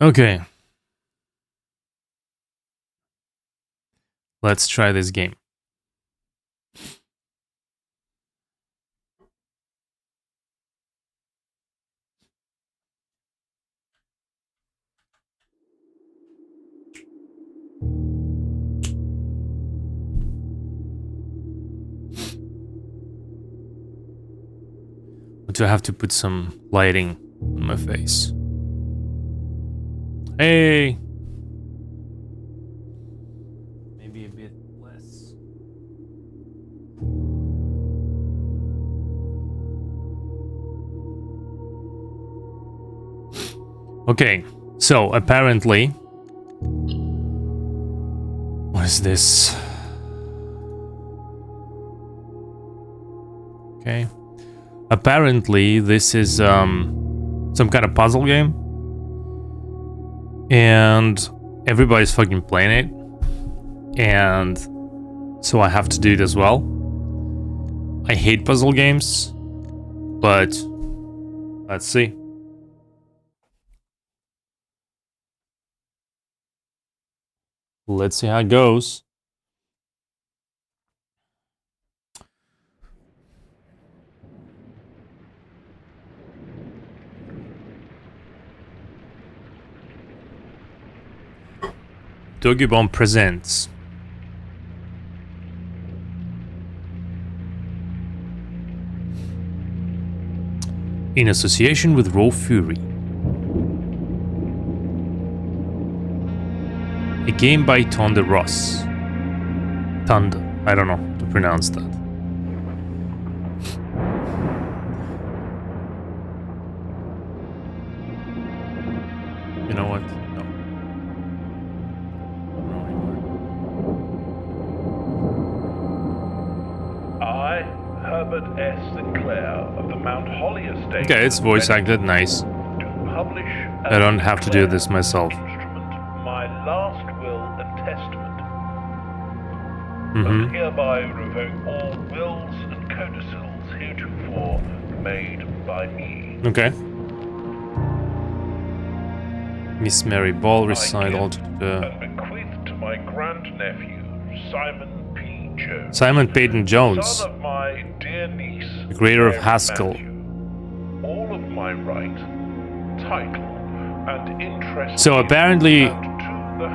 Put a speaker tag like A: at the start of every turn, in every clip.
A: Okay. Let's try this game. Do I have to put some lighting on my face? Hey! Maybe a bit less. Okay, so apparently... What is this? Okay. Apparently, this is some kind of puzzle game. And everybody's fucking playing it. And so I have to do it as well. I hate puzzle games. But let's see. Let's see how it goes. Doggy presents. In association with Raw Fury. A game by Tonda Ross. Tonda, I don't know how to pronounce that. You know what? No.
B: I, Herbert S. Sinclair of the Mount Holly Estate.
A: Okay, it's voice acted, nice. I don't have to do this myself.
B: My last will and testament.
A: Mm-hmm.
B: And hereby revoke all wills and codicils heretofore made by me.
A: Okay. Miss Mary Ball recital to the...
B: And bequeath to my grandnephew, Simon P. Jones.
A: Simon Peyton Jones.
B: Son of my dear niece,
A: the creator of
B: Mary
A: Haskell.
B: Matthew, all of my right, title, and interest.
A: So apparently,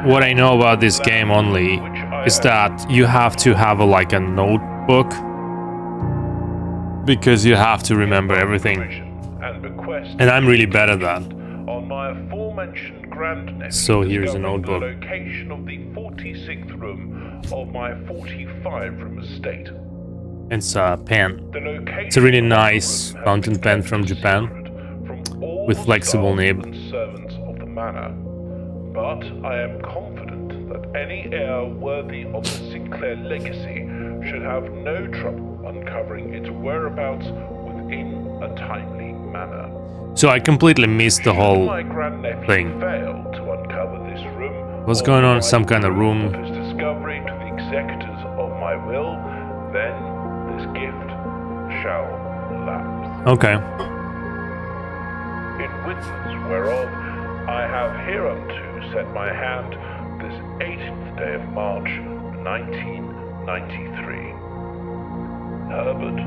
A: what I know about this game only is that you have to have a notebook because you have to remember everything. And I'm really bad at that.
B: On my aforementioned grandnephew,
A: so here's a notebook.
B: The location of the 46th room of my 45-room estate.
A: It's a pen. It's a really nice fountain pen from Japan with flexible nib.
B: Servants of the manor. But I am confident that any heir worthy of the Sinclair legacy should have no trouble uncovering its whereabouts within a timely manner.
A: So I completely missed the whole thing.
B: Fail to uncover this room,
A: what's going on? Some kind of room.
B: His discovery to the executors of my will, then this gift shall lapse.
A: Okay.
B: In witness whereof I have hereunto set my hand this 18th day of March, 1993. Herbert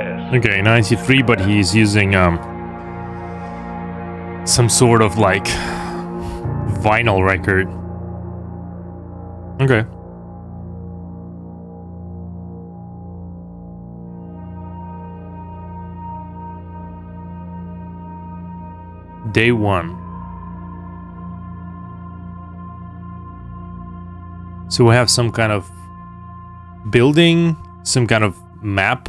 B: S.
A: Okay, 93, but he's using some sort of vinyl record. Okay. Day 1. So we have some kind of building, some kind of map.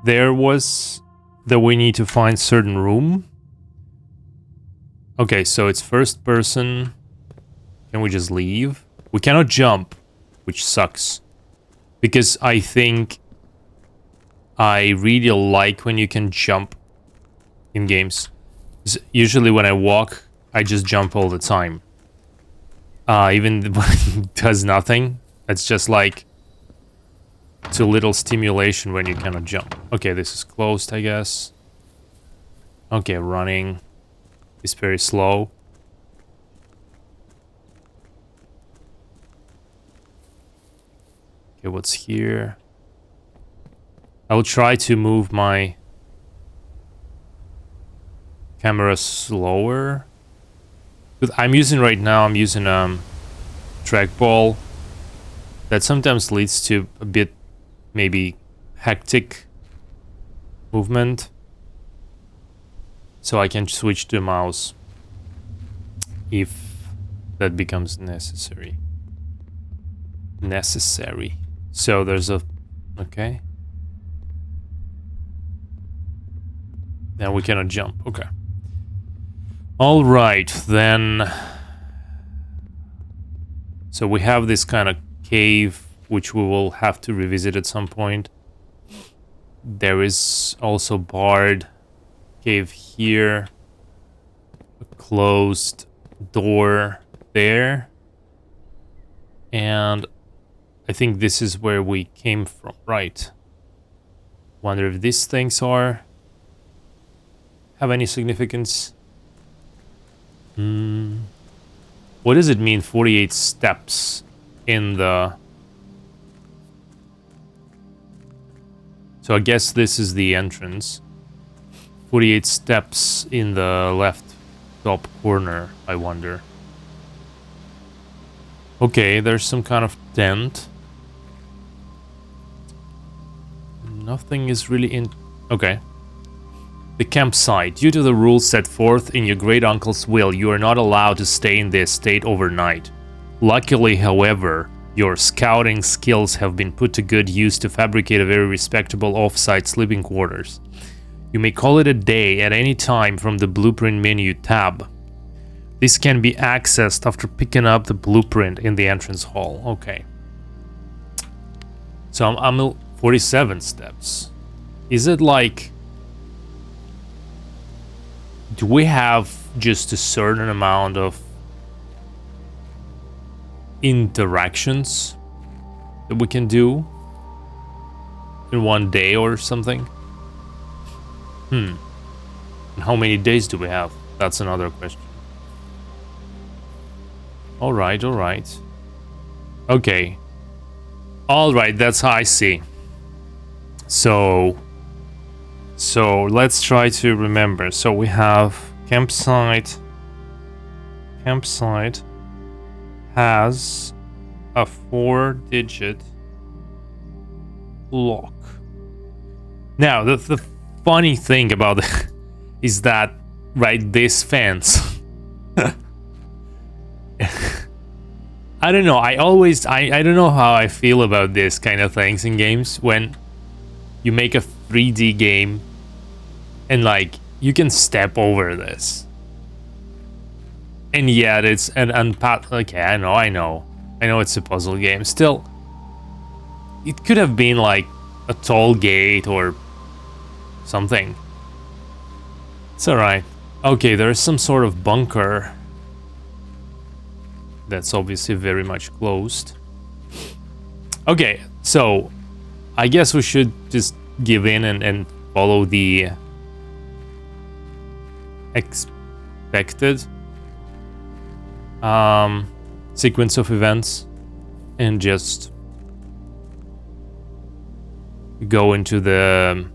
A: There was that we need to find certain room. Okay, so it's first person. Can we just leave? We cannot jump, which sucks. Because I think I really like when you can jump in games. Usually when I walk, I just jump all the time. Even when it does nothing. It's just too little stimulation when you cannot jump. Okay, this is closed, I guess. Okay, running is very slow. Okay, what's here? I will try to move my camera slower. But I'm using right now, I'm using trackball. That sometimes leads to a bit maybe hectic movement. So I can switch to mouse if that becomes necessary. So there's a... Okay. Now we cannot jump. Okay. All right, then. So we have this kind of cave, which we will have to revisit at some point. There is also barred cave here. A closed door there. And I think this is where we came from, right? Wonder if these things have any significance? What does it mean, 48 steps in the... So I guess this is the entrance. 48 steps in the left top corner, I wonder. Okay, there's some kind of tent. Nothing is really in... Okay. The campsite. Due to the rules set forth in your great-uncle's will, you are not allowed to stay in the estate overnight. Luckily, however, your scouting skills have been put to good use to fabricate a very respectable off-site sleeping quarters. You may call it a day at any time from the Blueprint menu tab. This can be accessed after picking up the blueprint in the entrance hall. Okay. So I'm at 47 steps. Is it like... Do we have just a certain amount of interactions that we can do in one day or something? And how many days do we have? That's another question. Alright, alright. Okay. Alright, that's how I see. So let's try to remember. So we have campsite. Campsite has a 4-digit lock. Now, the funny thing about it is that, right, this fence. I don't know. I don't know how I feel about this kind of things in games when you make a 3D game and like you can step over this, and yet it's an unpath. Okay, I know it's a puzzle game. Still, it could have been like a toll gate or something. It's alright. Okay, there's some sort of bunker that's obviously very much closed. Okay, so I guess we should just give in and follow the expected sequence of events and just go into the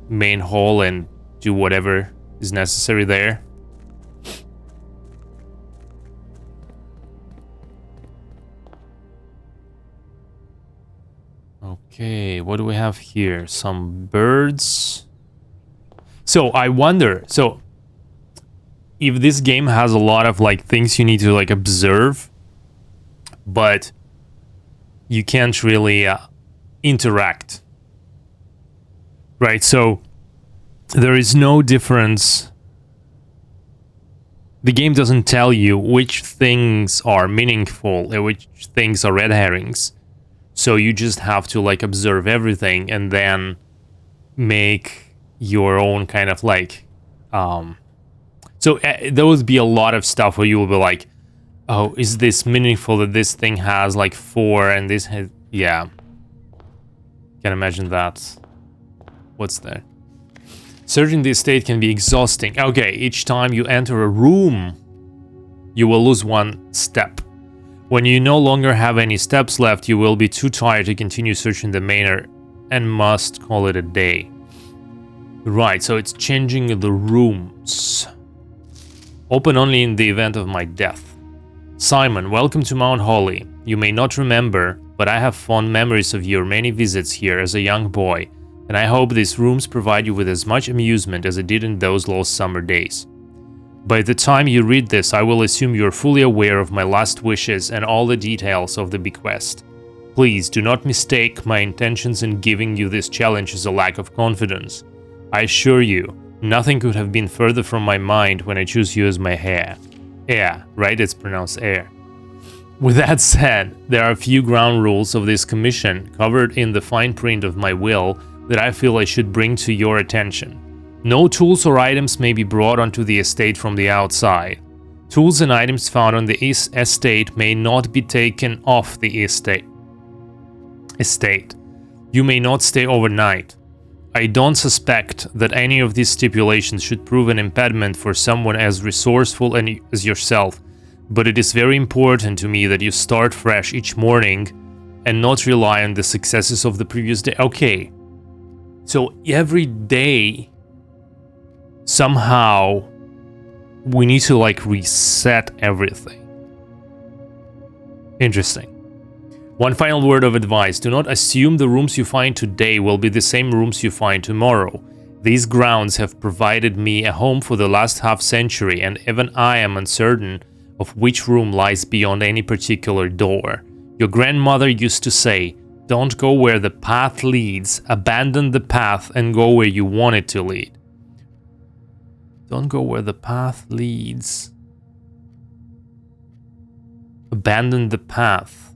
A: main hall and do whatever is necessary there. Okay, what do we have here? Some birds. So I wonder, so if this game has a lot of like things you need to like observe, but you can't really interact, right? So there is no difference. The game doesn't tell you which things are meaningful and which things are red herrings. So you just have to like observe everything and then make your own kind of like so there would be a lot of stuff where you will be like, oh, is this meaningful that this thing has like 4 and this has... Yeah, can imagine that. What's there? Searching the estate can be exhausting. Okay, each time you enter a room you will lose 1 step. When you no longer have any steps left, you will be too tired to continue searching the manor and must call it a day. Right, so it's changing the rooms. Open only in the event of my death. Simon, welcome to Mount Holly. You may not remember, but I have fond memories of your many visits here as a young boy, and I hope these rooms provide you with as much amusement as it did in those lost summer days. By the time you read this, I will assume you are fully aware of my last wishes and all the details of the bequest. Please do not mistake my intentions in giving you this challenge as a lack of confidence. I assure you, nothing could have been further from my mind when I choose you as my heir. Heir, right? It's pronounced heir. With that said, there are a few ground rules of this commission covered in the fine print of my will that I feel I should bring to your attention. No tools or items may be brought onto the estate from the outside. Tools and items found on the estate may not be taken off the estate. You may not stay overnight. I don't suspect that any of these stipulations should prove an impediment for someone as resourceful as yourself, but it is very important to me that you start fresh each morning and not rely on the successes of the previous day. Okay, so every day somehow we need to like reset everything. Interesting. One final word of advice: do not assume the rooms you find today will be the same rooms you find tomorrow. These grounds have provided me a home for the last half-century, and even I am uncertain of which room lies beyond any particular door. Your grandmother used to say, "Don't go where the path leads, abandon the path and go where you want it to lead." Don't go where the path leads. Abandon the path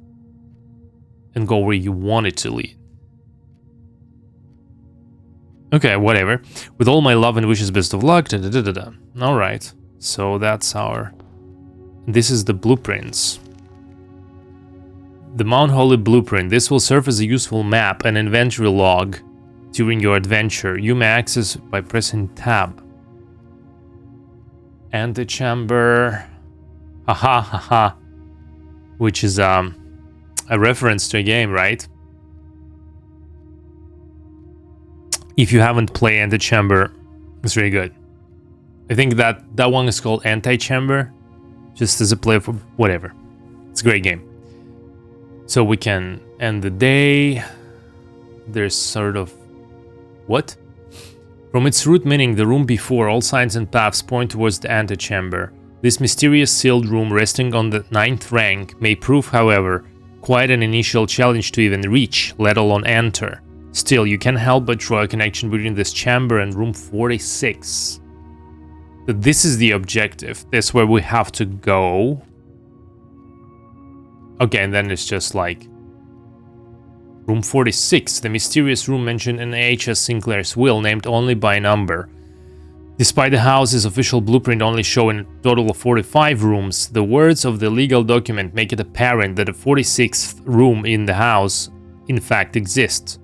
A: and go where you want it to lead. Okay, whatever. With all my love and wishes, best of luck. Alright, so that's our... This is the blueprints. The Mount Holly blueprint. This will serve as a useful map and inventory log during your adventure. You may access by pressing tab. Antechamber. Haha, haha. Which is a reference to a game, right? If you haven't played Antechamber, it's really good. I think that one is called Antichamber, just as a play for whatever. It's a great game. So we can end the day. There's sort of... What? From its root meaning, the room before, all signs and paths point towards the antechamber. This mysterious sealed room resting on the 9th rank may prove, however, quite an initial challenge to even reach, let alone enter. Still, you can't help but draw a connection between this chamber and room 46. So this is the objective. This is where we have to go. Okay, and then it's just like... Room 46, the mysterious room mentioned in H.S. Sinclair's will, named only by number. Despite the house's official blueprint only showing a total of 45 rooms, the words of the legal document make it apparent that a 46th room in the house, in fact, exists.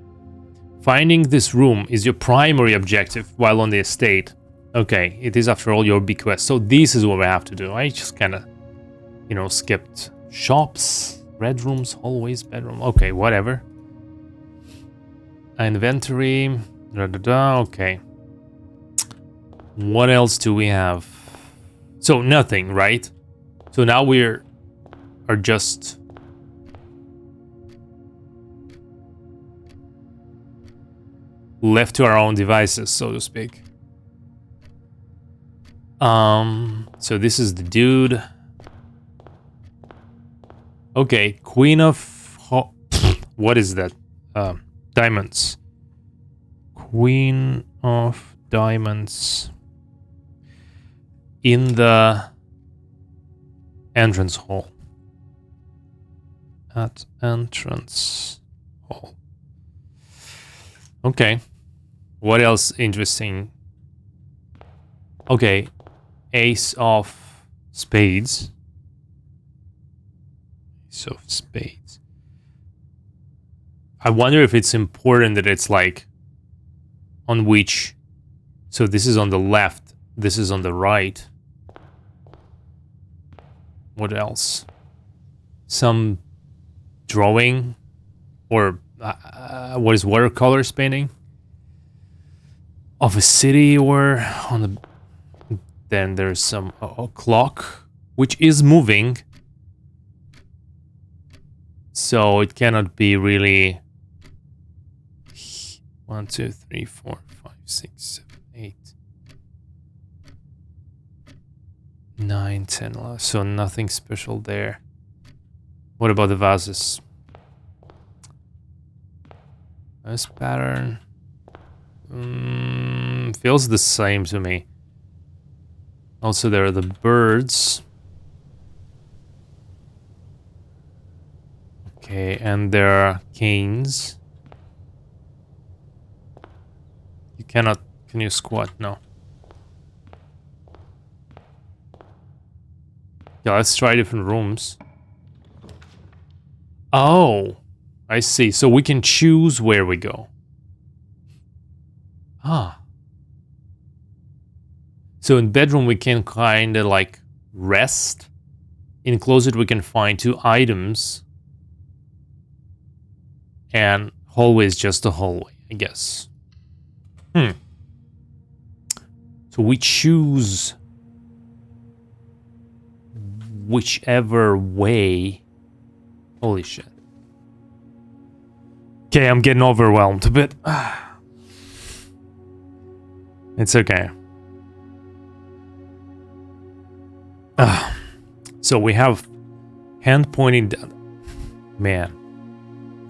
A: Finding this room is your primary objective while on the estate. Okay, it is after all your bequest, so this is what we have to do. I just kinda, you know, skipped shops, red rooms, hallways, bedroom, okay, whatever. Inventory, okay. What else do we have? So nothing, right? So now are just left to our own devices, so to speak. So this is the dude. Okay, Queen of what is that? Diamonds. Queen of Diamonds. In the entrance hall. At entrance hall. Okay. What else interesting? Okay. Ace of spades. Ace of spades. I wonder if it's important that it's like on which. So this is on the left. This is on the right. What else? some drawing or what is watercolors painting of a city or on the. Then there's some a clock which is moving, so it cannot be really 1, 2, 3, 4, 5, 6, 7, 8, 9, 10, 11. So nothing special there. What about the vases? This pattern feels the same to me. Also, there are the birds. Okay, and there are canes. You cannot... Can you squat? No. Yeah, let's try different rooms. Oh, I see. So we can choose where we go. Ah. So in bedroom we can kind of like rest. In closet we can find 2 items. And hallway is just a hallway, I guess. So we choose whichever way. Holy shit. Okay, I'm getting overwhelmed a bit. It's okay. So we have hand pointing down. Man.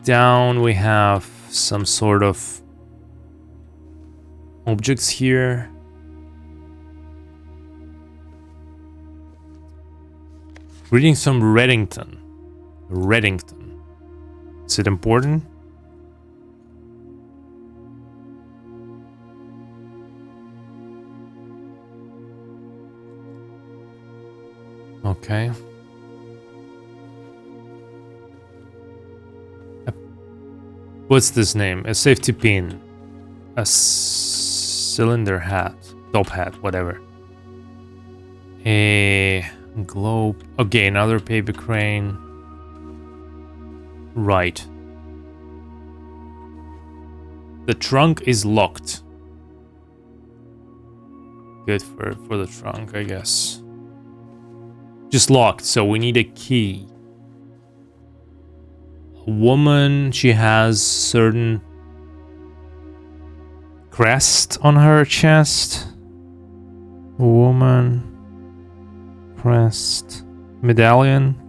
A: Down we have some sort of objects here. Reading some Reddington. Reddington. Is it important? Okay. What's this name? A safety pin. A cylinder hat. Top hat, whatever. A globe. Okay, another paper crane. Right. The trunk is locked. Good for the trunk, I guess. Just locked, so we need a key. A woman, she has certain crest on her chest. Woman, crest, medallion.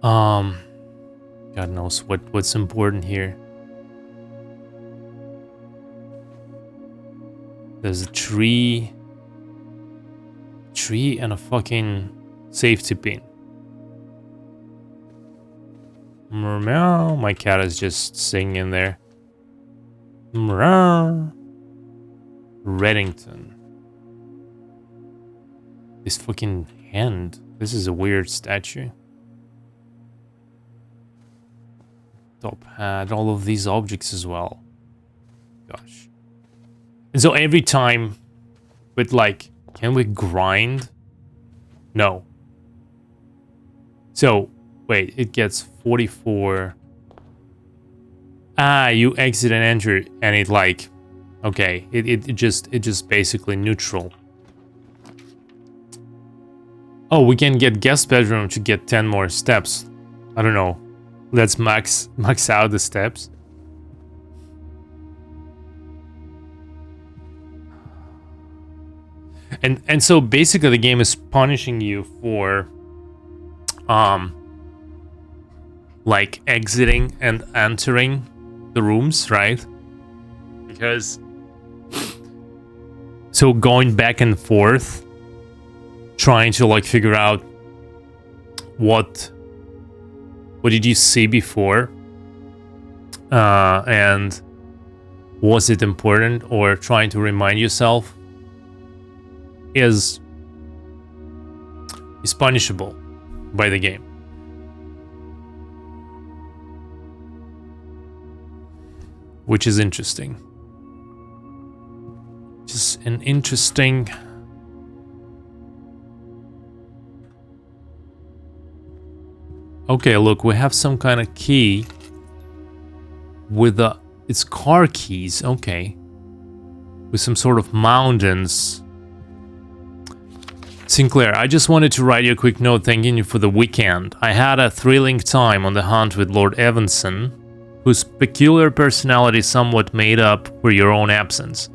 A: God knows what's important here. There's a tree and a fucking safety pin. Meow. My cat is just singing there. Meow. Reddington. This fucking hand. This is a weird statue. Top hat. All of these objects as well. Gosh. And so every time with like, can we grind? No. So, wait, it gets 44. Ah, you exit and enter, and it like, okay, it just basically neutral. Oh, we can get guest bedroom to get 10 more steps. I don't know. Let's max out the steps. And so basically the game is punishing you for like exiting and entering the rooms, right? Because so going back and forth trying to like figure out what did you see before, and was it important, or trying to remind yourself is punishable by the game. Which is interesting. Just an interesting Okay, look, we have some kind of key with the... It's car keys, okay. With some sort of mountains. Sinclair, I just wanted to write you a quick note thanking you for the weekend. I had a thrilling time on the hunt with Lord Evanson, whose peculiar personality somewhat made up for your own absence.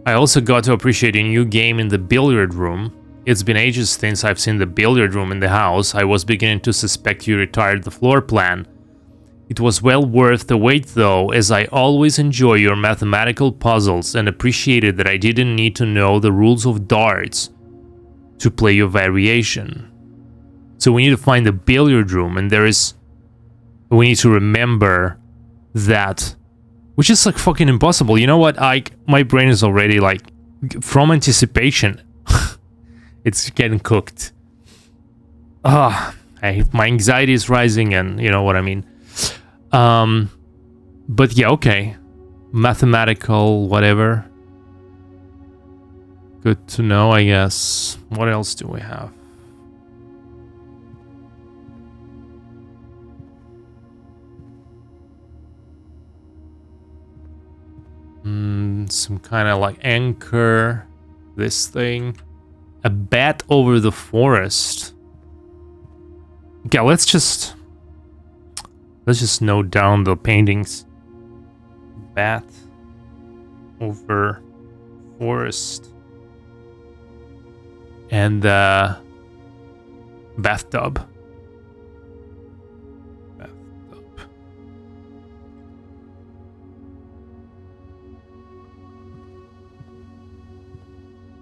A: I also got to appreciate a new game in the billiard room. It's been ages since I've seen the billiard room in the house. I was beginning to suspect you retired the floor plan. It was well worth the wait though, as I always enjoy your mathematical puzzles and appreciated that I didn't need to know the rules of darts to play your variation. So we need to find the billiard room, and we need to remember that, which is like fucking impossible. You know what? My brain is already like, from anticipation, it's getting cooked. My anxiety is rising, and you know what I mean. But yeah, okay. Mathematical, whatever. Good to know, I guess. What else do we have? Some kind of like anchor. This thing. A bat over the forest. Okay, let's just note down the paintings. Bat over forest. And bathtub.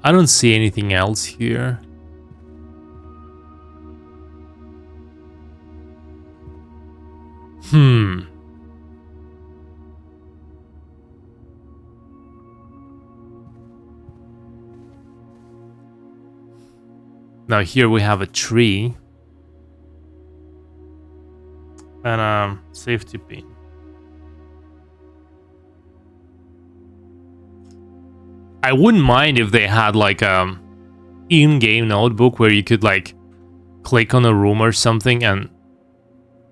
A: I don't see anything else here. Now here we have a tree and a safety pin. I wouldn't mind if they had like a in-game notebook where you could like click on a room or something and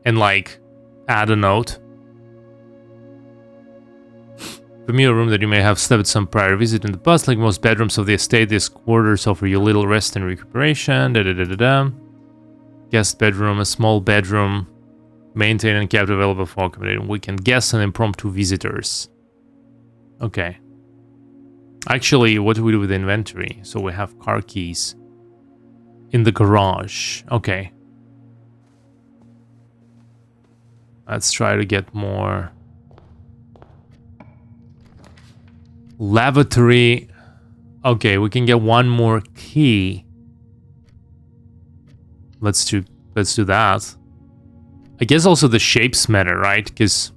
A: like add a note. Familiar room that you may have slept some prior visit in the past. Like most bedrooms of the estate, these quarters offer you little rest and recuperation. Guest bedroom, a small bedroom, maintained and kept available for accommodating weekend guests and impromptu visitors. Okay. Actually, what do we do with the inventory? So we have car keys in the garage. Okay. Let's try to get more. Lavatory. Okay, we can get one more key. Let's do that. I guess also the shapes matter, right? Because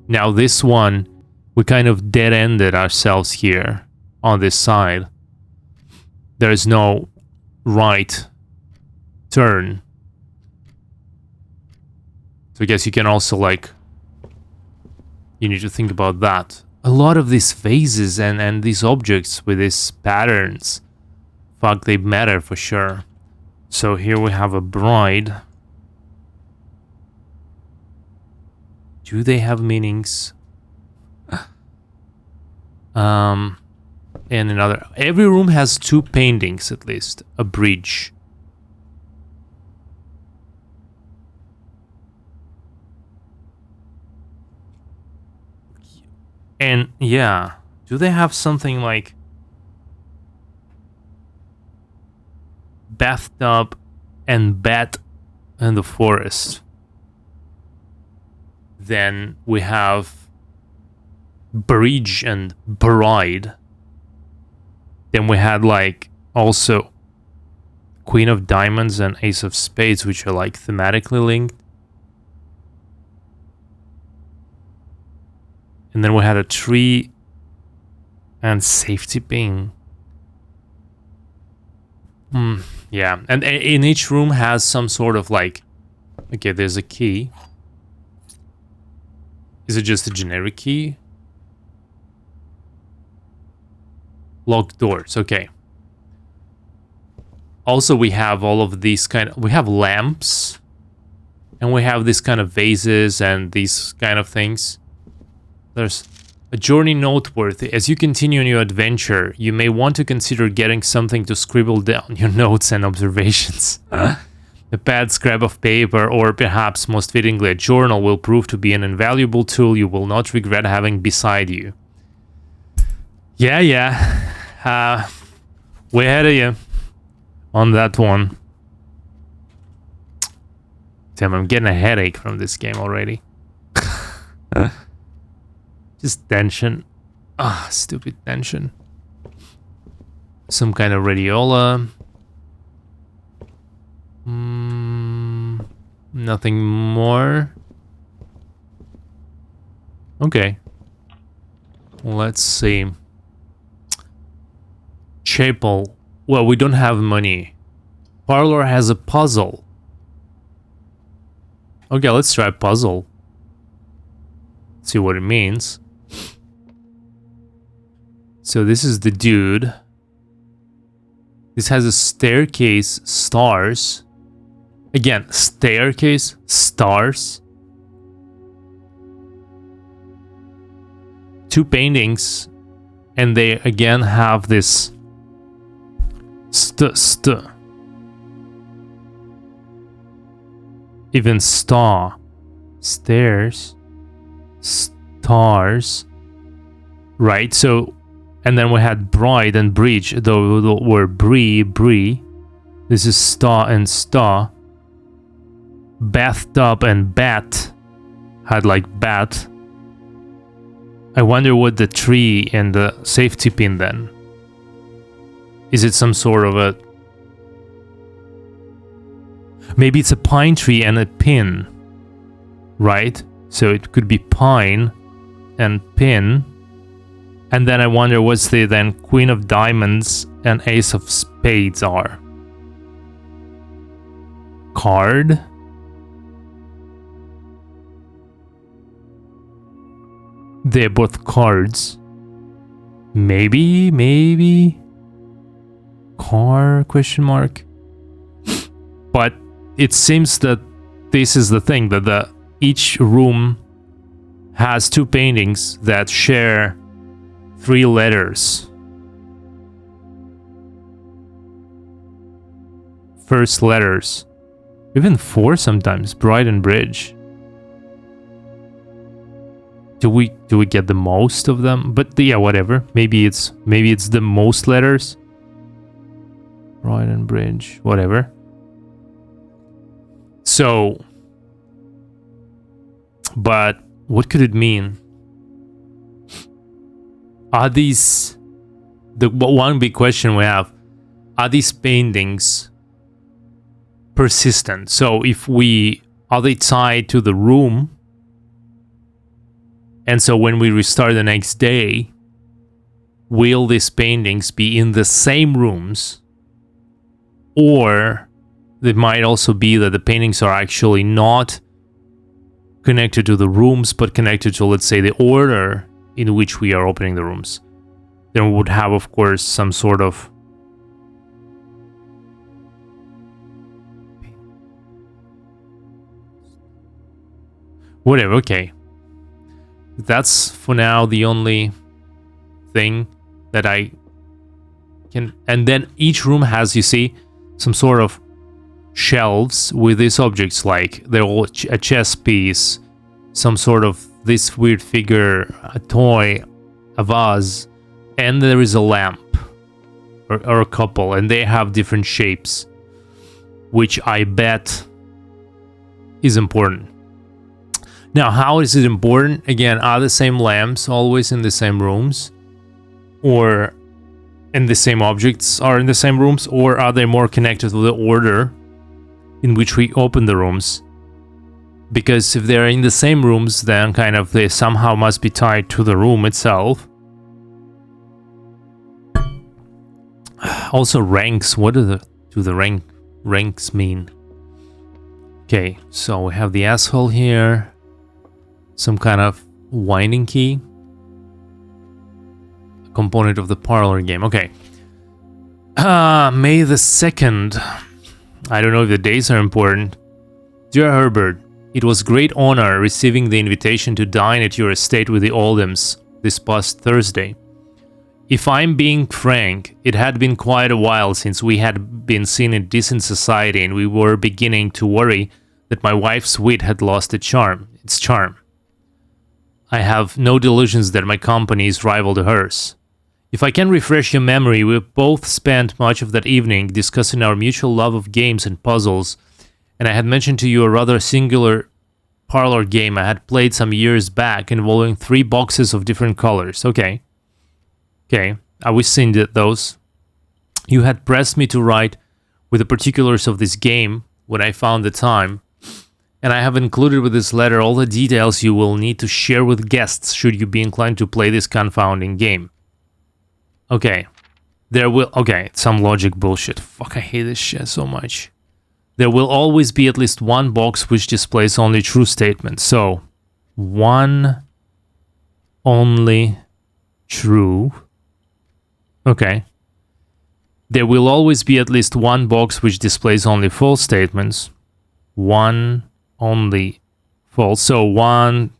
A: now this one, we kind of dead-ended ourselves here on this side. There is no right turn. So I guess you can also like, you need to think about that. A lot of these vases and these objects with these patterns, fuck, they matter for sure. So here we have a bride. Do they have meanings? And another. Every room has two paintings at least. A bridge. And yeah, do they have something like bathtub and bat in the forest? Then we have bridge and bride. Then we had like also Queen of Diamonds and Ace of Spades, which are like thematically linked. And then we had a tree and safety pin. Yeah, and in each room has some sort of like, okay, there's a key. Is it just a generic key? Locked doors, okay. Also, we have all of these we have lamps. And we have this kind of vases and these kind of things. There's a journey noteworthy. As you continue on your adventure, you may want to consider getting something to scribble down your notes and observations. A pad, scrap of paper, or perhaps most fittingly a journal will prove to be an invaluable tool you will not regret having beside you. Yeah. Way ahead of you on that one. Damn, I'm getting a headache from this game already. Just tension. Stupid tension. Some kind of radiola. Nothing more. Okay. Let's see. Chapel. Well, we don't have money. Parlor has a puzzle. Okay, let's try puzzle. See what it means. So this is the dude. This has a staircase, stars. Again, staircase, stars. 2 paintings. And they again have this even star. Stairs. Stars. Right, so... And then we had bride and bridge, though were brie. This is star and star. Bathtub and bat. Had like bat. I wonder what the tree and the safety pin then. Is it some sort of a... Maybe it's a pine tree and a pin. Right? So it could be pine and pin. And then I wonder what's the then Queen of Diamonds and Ace of Spades are. Card? They're both cards. Maybe. Car, question mark. But it seems that this is the thing, that each room has 2 paintings that share 3 letters. First letters. Even 4 sometimes. Bride and bridge. Do we get the most of them? But yeah, whatever. Maybe it's the most letters. Bride and bridge. Whatever. So, but what could it mean? Are these... The one big question we have, are these paintings persistent? So are they tied to the room? And so when we restart the next day, will these paintings be in the same rooms? Or it might also be that the paintings are actually not connected to the rooms, but connected to, let's say, the order in which we are opening the rooms. Then we would have, of course, some sort of... Whatever, okay. That's, for now, the only thing that I can... And then each room has, you see, some sort of shelves with these objects, like they're all a chess piece, some sort of this weird figure, a toy, a vase, and there is a lamp or a couple, and they have different shapes, which I bet is important. Now, how is it important? Again, are the same lamps always in the same rooms? Or and the same objects are in the same rooms? Or are they more connected to the order in which we open the rooms? Because if they're in the same rooms, then kind of they somehow must be tied to the room itself. Also ranks, what do the ranks mean? Okay, so we have the asshole here. Some kind of winding key. A component of the parlor game. Okay. May the 2nd. I don't know if the days are important. Dear Herbert, It was great honor receiving the invitation to dine at your estate with the Oldhams this past Thursday. If I'm being frank, it had been quite a while since we had been seen in decent society, and we were beginning to worry that my wife's wit had lost its charm. I have no delusions that my company is rival to hers. If I can refresh your memory, we both spent much of that evening discussing our mutual love of games and puzzles, and I had mentioned to you a rather singular parlor game I had played some years back involving 3 boxes of different colors. Okay, I was seeing those. You had pressed me to write with the particulars of this game when I found the time, and I have included with this letter all the details you will need to share with guests should you be inclined to play this confounding game. Okay, some logic bullshit. Fuck, I hate this shit so much. There will always be at least one box which displays only true statements. So, one only true. Okay. There will always be at least one box which displays only false statements. One only false. So, one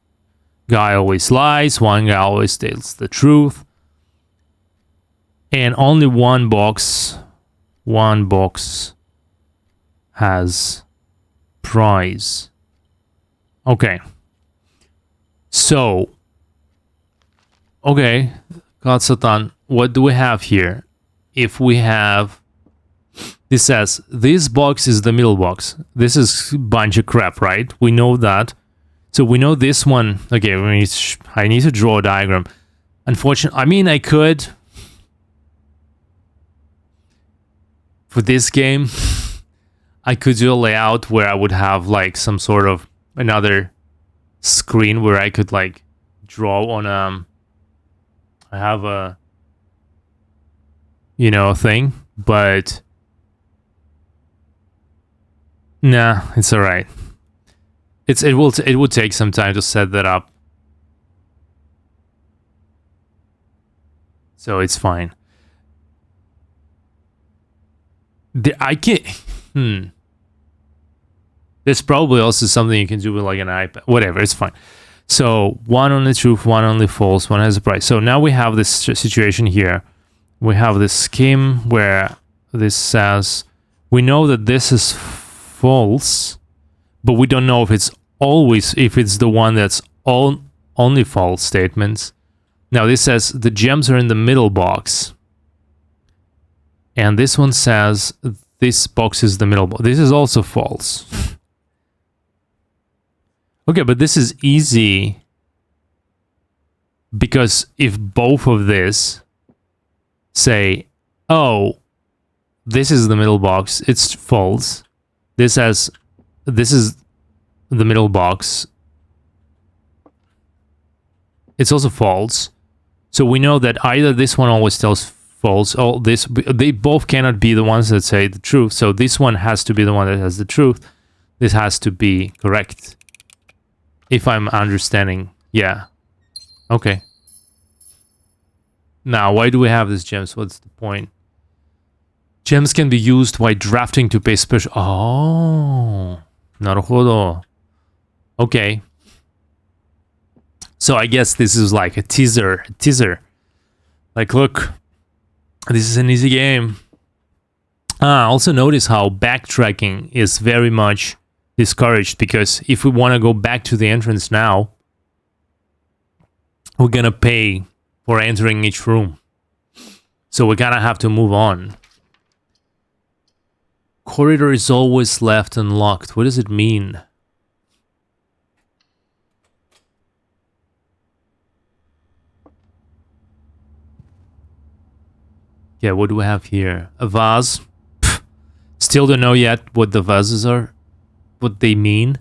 A: guy always lies, one guy always tells the truth. And only one box has prize. Okay. So, okay, God Satan, what do we have here? If we have, this says, this box is the middle box. This is a bunch of crap, right? We know that. So we know this one. Okay, I need to draw a diagram. Unfortunately, I mean, I could. For this game, I could do a layout where I would have like some sort of another screen where I could like draw on I have a thing, but nah, it's all right. It would take some time to set that up, so it's fine. I can't. There's probably also something you can do with like an iPad. Whatever, it's fine. So one only truth, one only false, one has a price. So now we have this situation here. We have this scheme where this says we know that this is false, but we don't know if it's the one that's only false statements. Now this says the gems are in the middle box. And this one says this box is the middle box. This is also false. Okay, but this is easy because if both of this say, oh, this is the middle box, it's false. This is the middle box, it's also false. So we know that either this one always tells false, or they both cannot be the ones that say the truth. So this one has to be the one that has the truth. This has to be correct. If I'm understanding, yeah. Okay. Now, why do we have these gems? What's the point? Gems can be used while drafting to pay special... Oh, naruhodo. Okay. So I guess this is like a teaser. Like, look, this is an easy game. Also notice how backtracking is very much discouraged, because if we want to go back to the entrance now, we're gonna pay for entering each room. So we're gonna have to move on. Corridor is always left unlocked. What does it mean? Yeah, what do we have here? A vase. Pfft. Still don't know yet what the vases are, what they mean.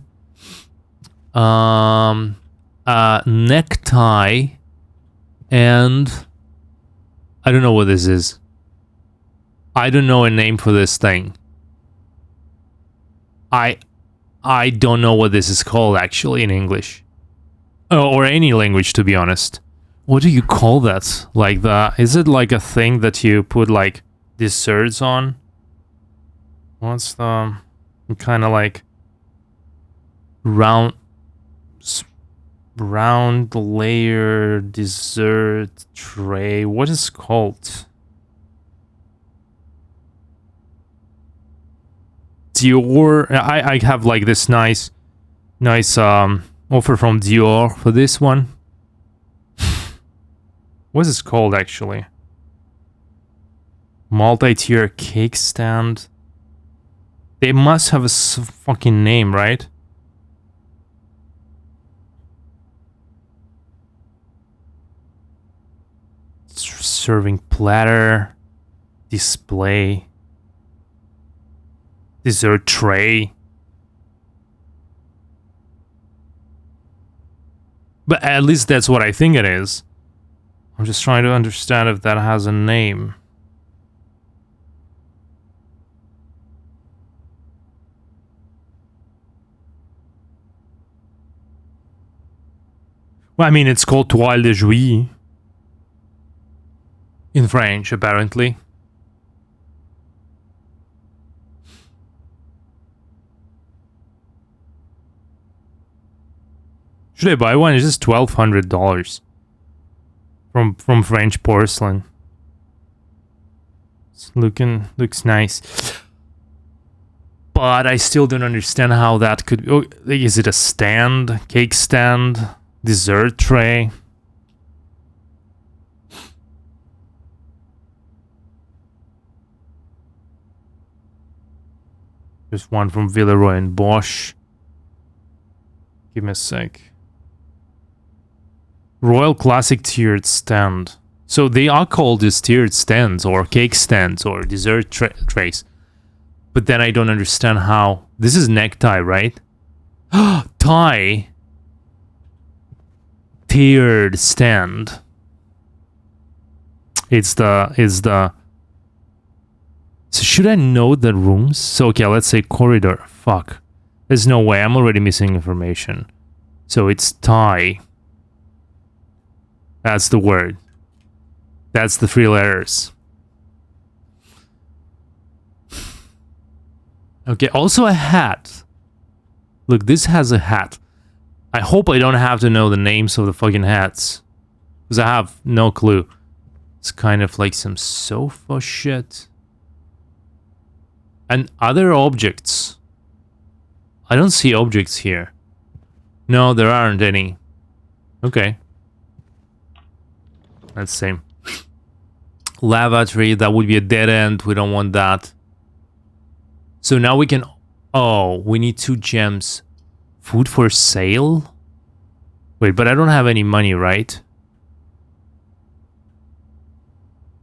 A: A necktie, and I don't know what this is. I don't know a name for this thing. I don't know what this is called actually in English. Or any language, to be honest. What do you call that? Like is it like a thing that you put like desserts on? What's the kind of like Round round layer dessert tray. What is it called? Dior. I have like this nice offer from Dior for this one. What is this called actually? Multi-tier cake stand. They must have a fucking name, right? Serving platter. Display. Dessert tray. But at least that's what I think it is. I'm just trying to understand if that has a name. Well, I mean, it's called Toile de Jouy. In French, apparently. Should I buy one? It's just $1,200 from French porcelain. It's looks nice, but I still don't understand how that could. Oh, is it a stand, cake stand, dessert tray? There's one from Villeroy and Bosch. Give me a sec. Royal Classic tiered stand. So they are called as tiered stands or cake stands or dessert trays. But then I don't understand how. This is necktie, right? Tie. Tiered stand. It's the. So should I know the rooms? So okay, let's say corridor. Fuck. There's no way. I'm already missing information. So it's tie. That's the word. That's the 3 letters. Okay, also a hat. Look, this has a hat. I hope I don't have to know the names of the fucking hats. Because I have no clue. It's kind of like some sofa shit. And other objects. I don't see objects here. No, there aren't any. Okay. Let's see. Lavatory, that would be a dead end. We don't want that. So now we can... Oh, we need 2 gems. Food for sale? Wait, but I don't have any money, right?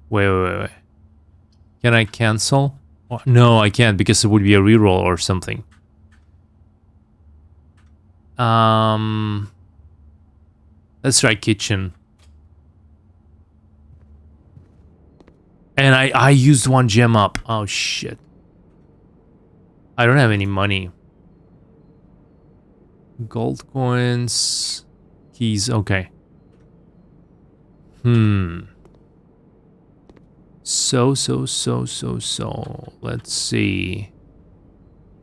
A: Wait. Can I cancel? No, I can't because it would be a reroll or something. Let's try kitchen. And I used 1 gem up. Oh, shit. I don't have any money. Gold coins. Keys. Okay. So. Let's see.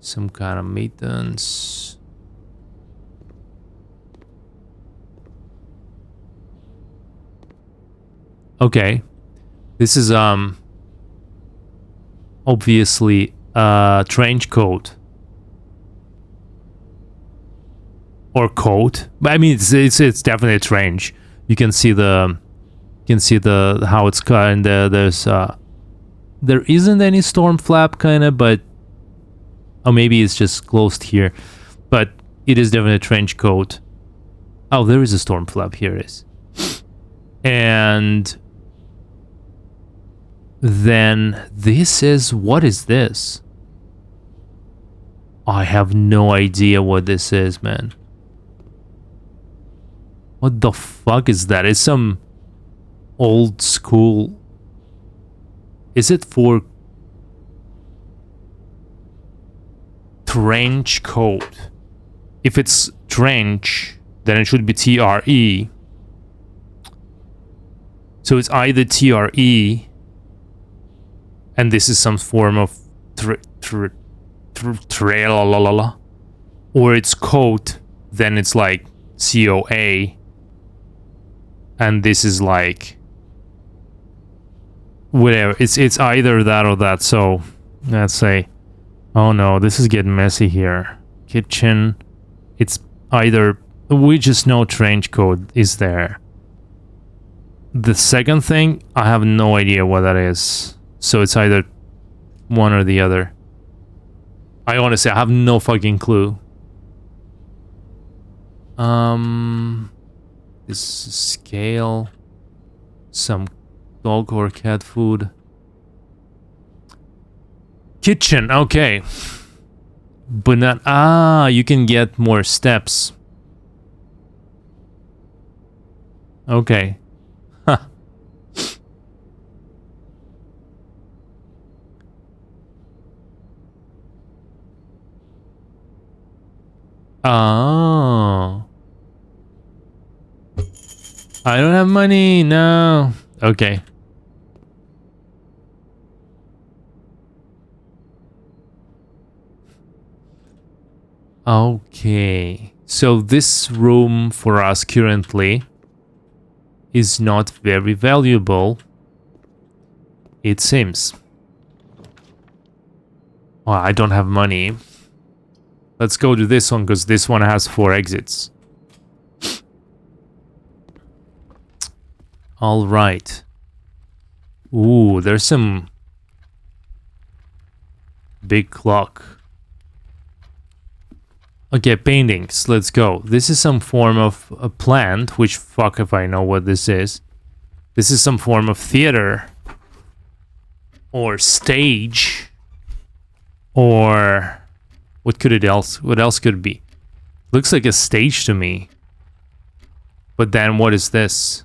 A: Some kind of maintenance. Okay. This is obviously a trench coat or coat, but I mean it's definitely a trench. You can see the how it's cut, and there isn't any storm flap kind of, but maybe it's just closed here, but it is definitely a trench coat. Oh, there is a storm flap. Here it is. And then this is, what is this? I have no idea what this is, man. What the fuck is that? It's some old school. Is it for trench coat? If it's trench, then it should be TRE. So it's either TRE, and this is some form of trail, or it's coat, then it's like COA, and this is like whatever. It's either that or that. So let's say, oh no, this is getting messy here. Kitchen, it's either, we just know trench coat is there. The second thing, I have no idea what that is. So it's either one or the other. I honestly, I have no fucking clue. This is scale. Some dog or cat food. Kitchen, okay. But not, you can get more steps. Okay. Huh. Oh. I don't have money, no. Okay. Okay. So this room for us currently is not very valuable, it seems. Oh, I don't have money. Let's go to this one, because this one has 4 exits. Alright. Ooh, there's some big clock. Okay, paintings. Let's go. This is some form of a plant, which fuck if I know what this is. This is some form of theater. Or stage. Or what could it else? What else could it be? Looks like a stage to me. But then what is this?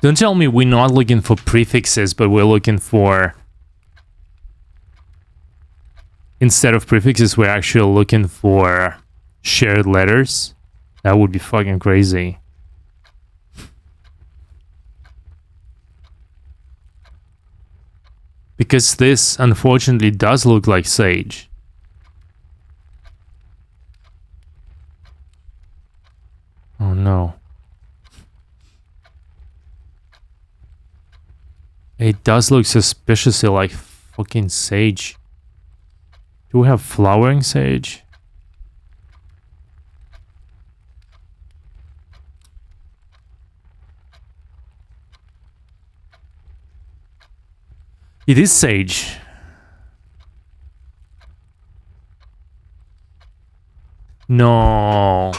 A: Don't tell me we're not looking for prefixes, but we're looking for... Instead of prefixes, we're actually looking for shared letters. That would be fucking crazy. Because this, unfortunately, does look like sage. Oh no. It does look suspiciously like fucking sage. Do we have flowering sage? It is sage. No.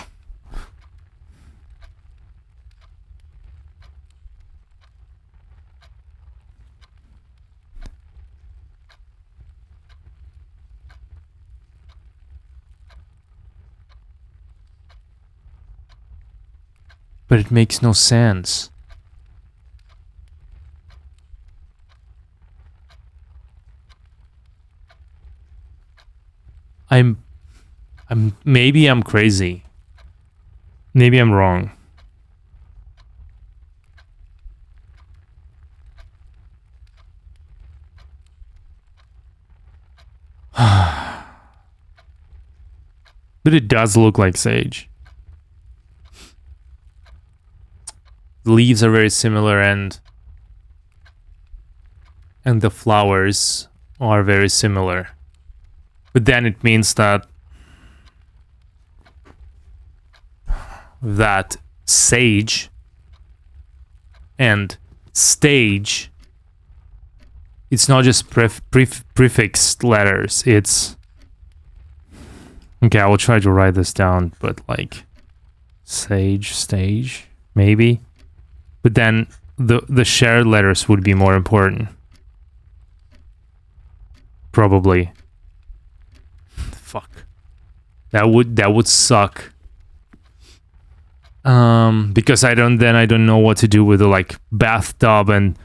A: But it makes no sense. Maybe I'm crazy. Maybe I'm wrong. But it does look like sage. The leaves are very similar and the flowers are very similar. But then it means that sage and stage, it's not just prefixed letters, it's... Okay, I will try to write this down, but like... Sage, stage, maybe? But then the shared letters would be more important. Probably. Fuck. That would suck. Because I don't know what to do with the like bathtub and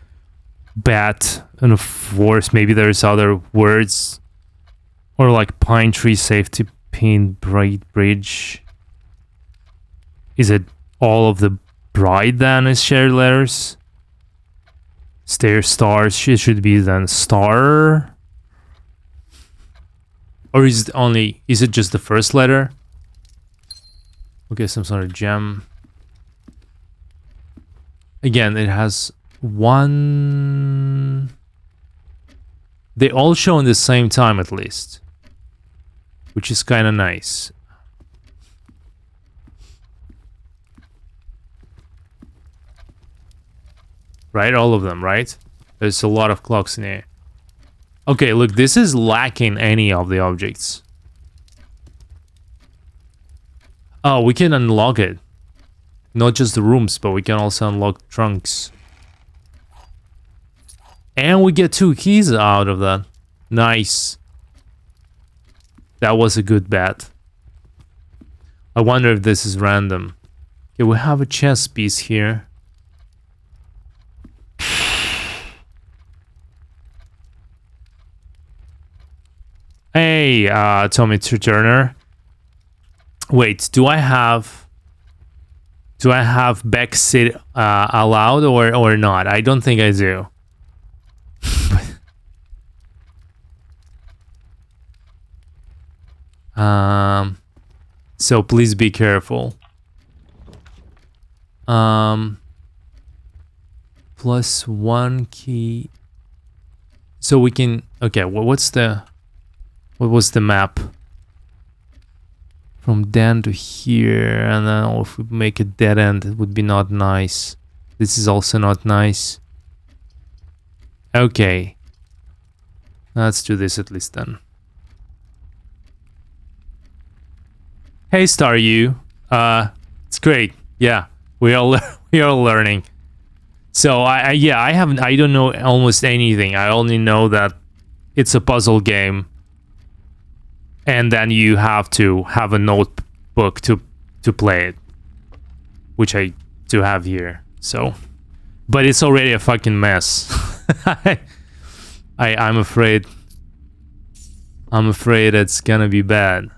A: bat and of course maybe there's other words or like pine tree safety pin bridge. Is it all of the bride then is shared letters? Stair stars, it should be then star. Or is it only... Is it just the first letter? Okay, some sort of gem. Again, it has one... They all show in the same time at least. Which is kind of nice. Right? All of them, right? There's a lot of clocks in here. Okay, look, this is lacking any of the objects. Oh, we can unlock it. Not just the rooms, but we can also unlock trunks. And we get 2 keys out of that. Nice. That was a good bet. I wonder if this is random. Okay, we have a chess piece here. Hey, Tommy Turner. Wait, do I have backseat allowed or not? I don't think I do. So please be careful. Plus 1 key. So we can. Okay, what was the map? From then to here, and then if we make a dead end, it would be not nice. This is also not nice. Okay. Let's do this at least then. Hey, Star U. It's great. Yeah, we are learning. So I don't know almost anything. I only know that it's a puzzle game. And then you have to have a notebook to play it, which I do have here. So, but it's already a fucking mess. I'm afraid. I'm afraid it's gonna be bad.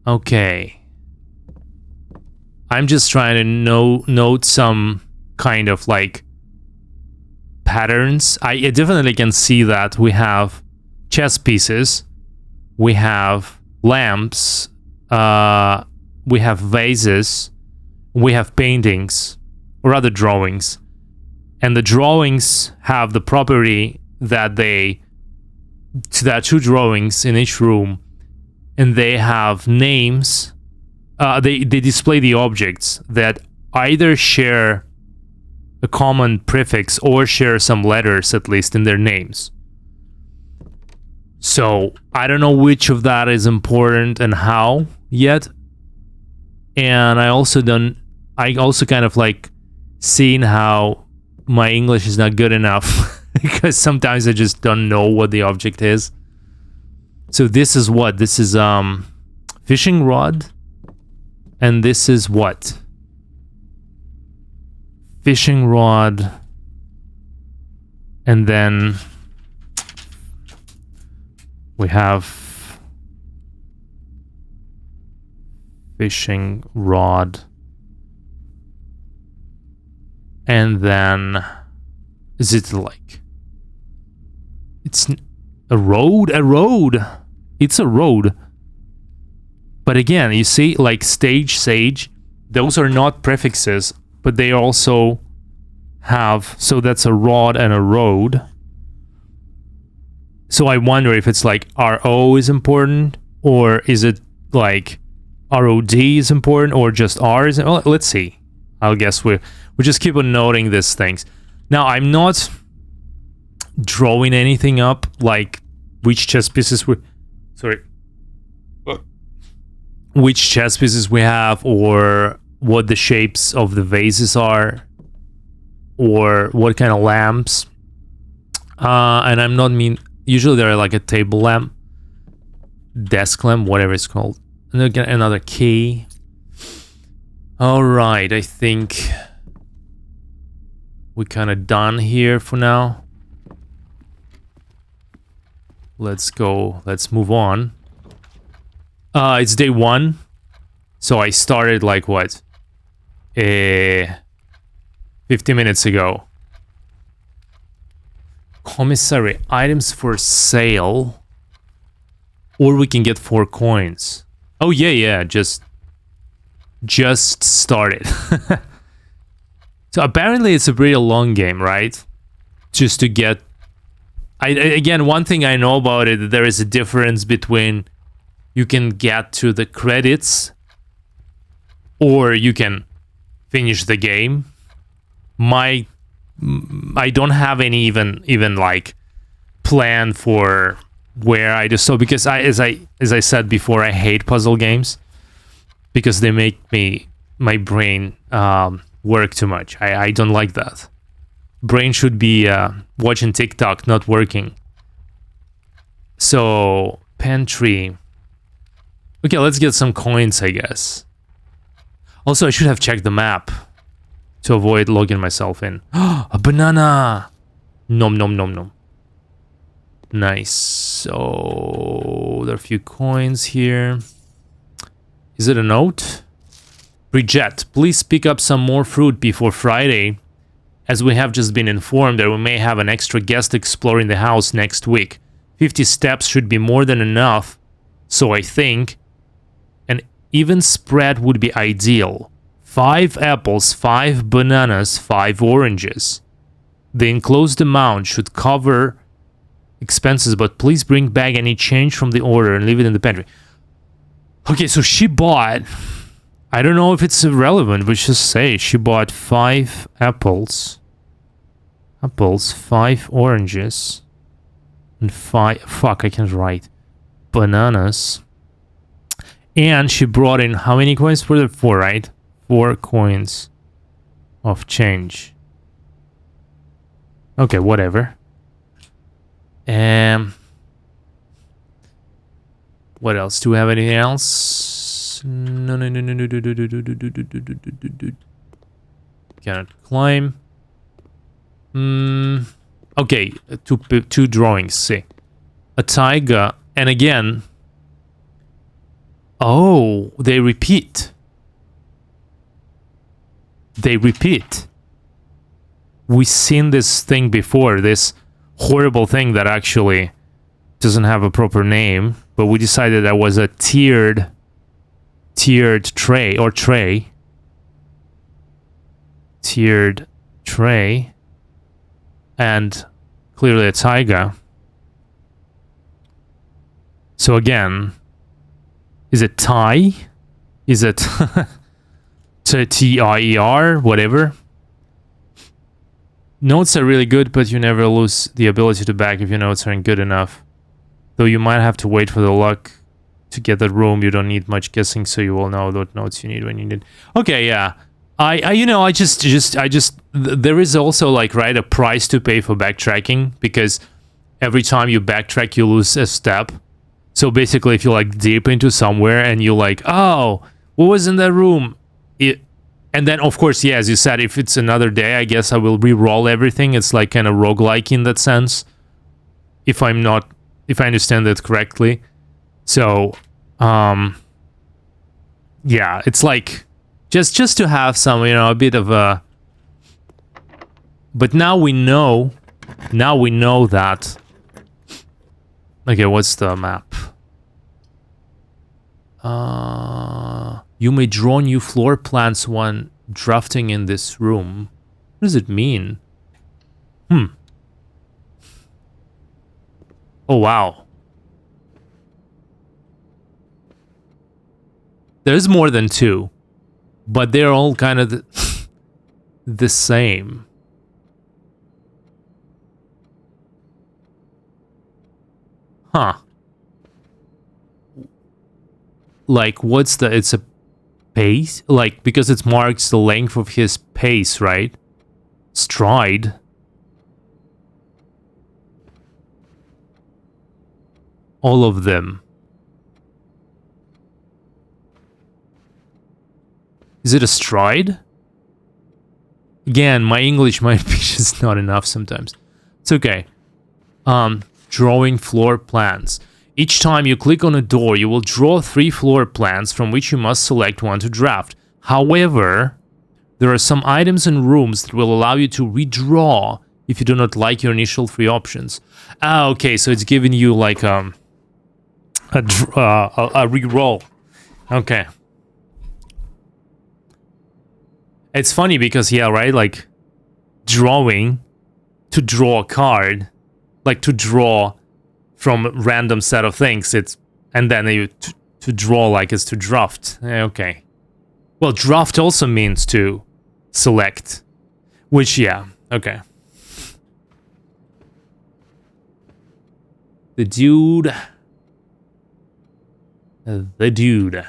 A: Okay. I'm just trying to note some kind of like patterns. I definitely can see that we have chess pieces, we have lamps, we have vases, we have paintings, or rather drawings. And the drawings have the property that there are 2 drawings in each room, and they have names. They display the objects that either share a common prefix or share some letters, at least in their names. So I don't know which of that is important and how yet. And I also kind of like seeing how my English is not good enough because sometimes I just don't know what the object is. So this is what? This is fishing rod. And this is what? Fishing rod. And then we have fishing rod. And then is it like it's a road? A road. It's a road. But again, you see, like stage, sage, those are not prefixes, but they also have, so that's a rod and a road. So I wonder if it's like RO is important, or is it like ROD is important, or just R is, well, let's see. I'll guess we just keep on noting these things. Now, I'm not drawing anything up, like which chess pieces which chess pieces we have, or what the shapes of the vases are, or what kind of lamps. And I'm not usually they're like a table lamp, desk lamp, whatever it's called. And then get another key. All right, I think we're kind of done here for now. Let's go. Let's move on. It's day 1. So I started like what? 50 minutes ago. Commissary, items for sale. Or we can get 4 coins. Oh, yeah, just started. So apparently it's a pretty long game, right? Just to get... again, one thing I know about it, there is a difference between you can get to the credits or you can finish the game. I don't have any even like plan for where I just so because as I said before, I hate puzzle games because they make my brain work too much. I don't like that. Brain should be watching TikTok, not working. So pantry. Okay, let's get some coins, I guess. Also, I should have checked the map to avoid logging myself in. A banana! Nom nom nom nom. Nice. So there are a few coins here. Is it a note? Bridget, please pick up some more fruit before Friday, as we have just been informed that we may have an extra guest exploring the house next week. 50 steps should be more than enough, so I think an even spread would be ideal. 5 apples, 5 bananas, 5 oranges. The enclosed amount should cover expenses, but please bring back any change from the order and leave it in the pantry. Okay, so she bought... I don't know if it's relevant, but just say she bought 5 apples. 5 oranges. And 5... Fuck, I can't write. Bananas. And she brought in... How many coins were there? 4, right? 4 coins of change. Okay, whatever. What else? Do we have anything else? No. Cannot climb. Okay, two drawings. See, a tiger, and again. Oh, they repeat. We've seen this thing before. This horrible thing that actually doesn't have a proper name, but we decided that was a tiered tray or tray. Tiered tray. And clearly a taiga. So again, is it Thai? Is it T-I-E-R? Whatever. Notes are really good, but you never lose the ability to back if your notes aren't good enough. Though you might have to wait for the luck to get that room. You don't need much guessing, so you will know what notes you need when you need. Okay, yeah. I just there is also like, right, a price to pay for backtracking, because every time you backtrack you lose a step. So basically, if you like deep into somewhere and you like, oh, what was in that room? And then, of course, yeah, as you said, if it's another day, I guess I will re-roll everything. It's like kind of roguelike in that sense, if I understand that correctly. So, yeah, it's like just to have some, a bit of a. But now we know that. Okay, what's the map? You may draw new floor plans when drafting in this room. What does it mean? Oh, wow. There's more than 2. But they're all kind of the same. Huh. Like, it's a pace? Like, because it marks the length of his pace, right? Stride. All of them. Is it a stride? Again, my English might be just not enough sometimes. It's okay. Drawing floor plans. Each time you click on a door, you will draw 3 floor plans from which you must select one to draft. However, there are some items and rooms that will allow you to redraw if you do not like your initial 3 options. Ah, okay, so it's giving you like a re-roll. Okay. It's funny because, yeah, right, like drawing to draw a card, like to draw from random set of things, it's, and then you to draw like is to draft. Okay. Well, draft also means to select, which, yeah, okay. The dude. The dude.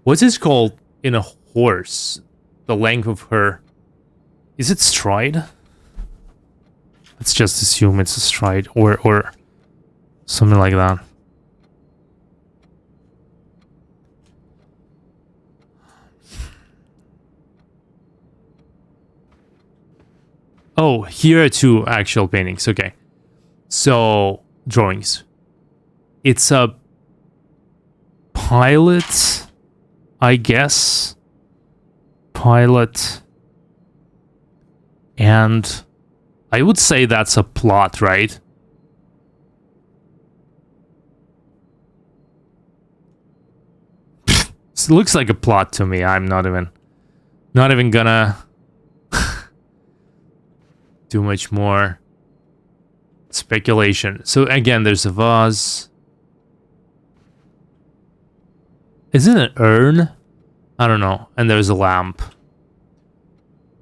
A: What's this called in a horse? The length of her. Is it stride? Let's just assume it's a stride or something like that. Oh, here are 2 actual paintings. Okay. So, drawings. It's a pilot, I guess. Pilot. And I would say that's a plot, right? It looks like a plot to me. I'm not even gonna do much more speculation. So again, there's a vase. Is it an urn? I don't know. And there's a lamp.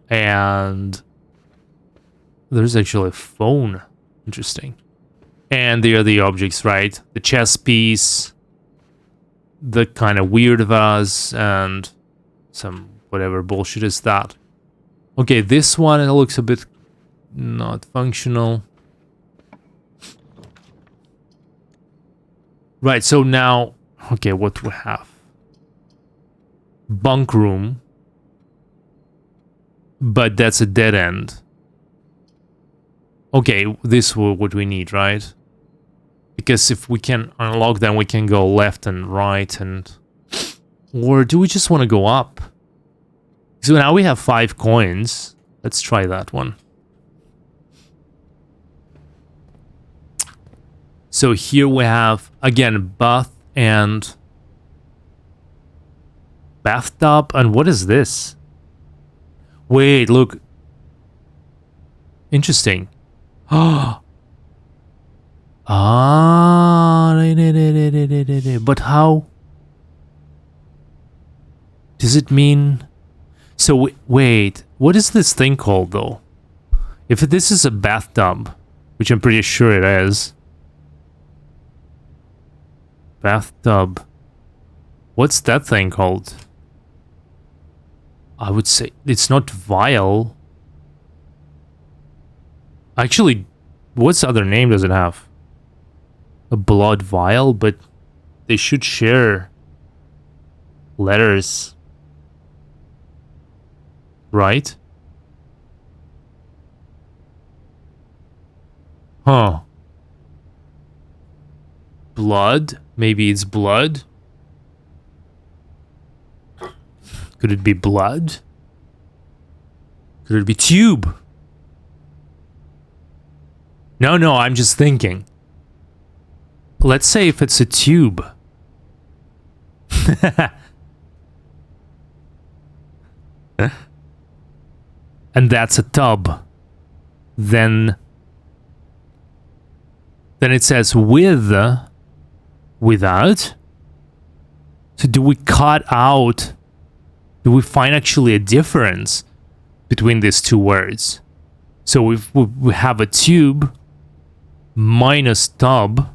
A: And there's actually a phone. Interesting. And there are the objects, right? The chess piece, the kind of weird vase, and some whatever bullshit is that. Okay, this one, it looks a bit not functional. Right, so now, okay, what do we have? Bunk room. But that's a dead end. Okay, this is what we need, right? Because if we can unlock them, we can go left and right and... Or do we just want to go up? So now we have 5 coins. Let's try that one. So here we have, again, bath and... bathtub, and what is this? Wait, look. Interesting. Ah, but how? Does it mean? So wait, what is this thing called though? If this is a bathtub, which I'm pretty sure it is. Bathtub. What's that thing called? I would say it's not vial. Actually, what's the other name does it have? A blood vial, but they should share letters. Right? Huh. Blood? Maybe it's blood? Could it be blood? Could it be tube? No, I'm just thinking. Let's say if it's a tube. And that's a tub. Then it says with, without. So do we cut out? Do we find actually a difference between these 2 words? So we have a tube minus tub,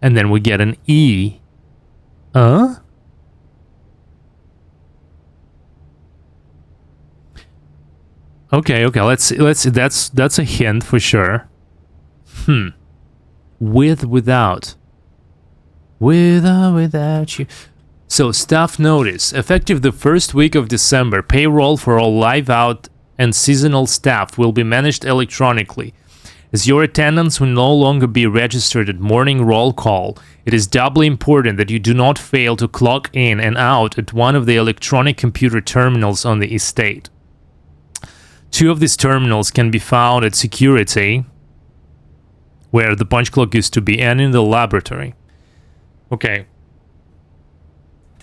A: and then we get an E. Okay, let's that's a hint for sure. With, without. With or without you. So, staff notice. Effective the first week of December, payroll for all live out and seasonal staff will be managed electronically. As your attendance will no longer be registered at morning roll call, it is doubly important that you do not fail to clock in and out at one of the electronic computer terminals on the estate. 2 of these terminals can be found at security, where the punch clock used to be, and in the laboratory. Okay.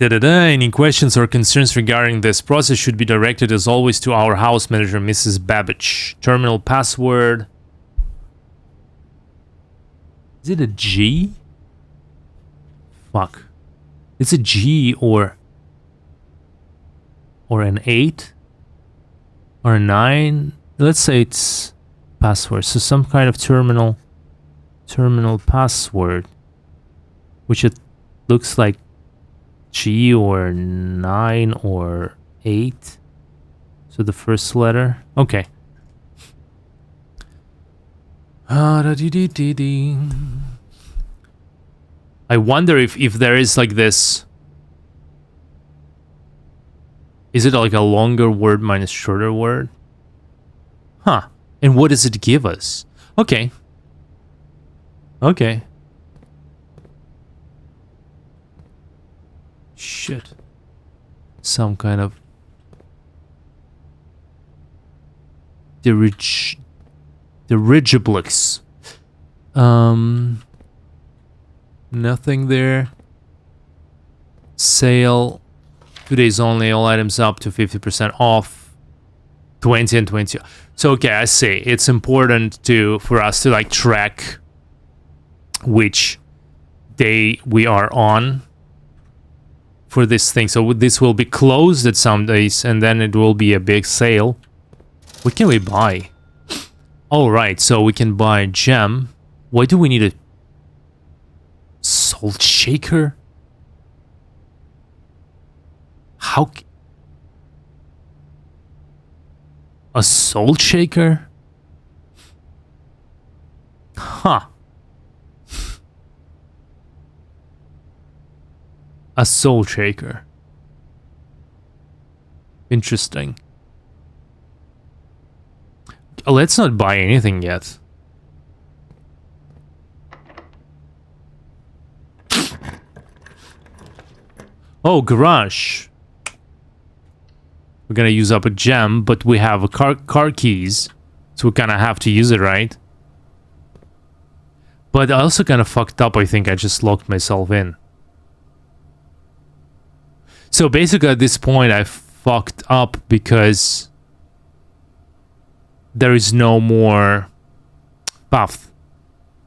A: Any questions or concerns regarding this process should be directed as always to our house manager, Mrs. Babbage. Terminal password. Is it a G? Fuck. It's a G or an 8 or a 9. Let's say it's password. So some kind of terminal password, which it looks like G or 9 or 8. So the first letter. Okay. I wonder if there is like this. Is it like a longer word minus shorter word? Huh. And what does it give us? Okay. Okay. Shit. Some kind of dirigiblix. Nothing there. Sale. 2 days only. All items up to 50% off. 20 and 20. So okay, I see. It's important for us to like track which day we are on for this thing. So this will be closed at some days, and then it will be a big sale. What can we buy? All right, so we can buy a gem. Why do we need a salt shaker? How? A salt shaker? Huh. A salt shaker. Interesting. Let's not buy anything yet. Oh, garage. We're gonna use up a gem, but we have a car keys, so we kind of have to use it, right? But I also kind of fucked up. I think I just locked myself in. So basically at this point I fucked up because there is no more path.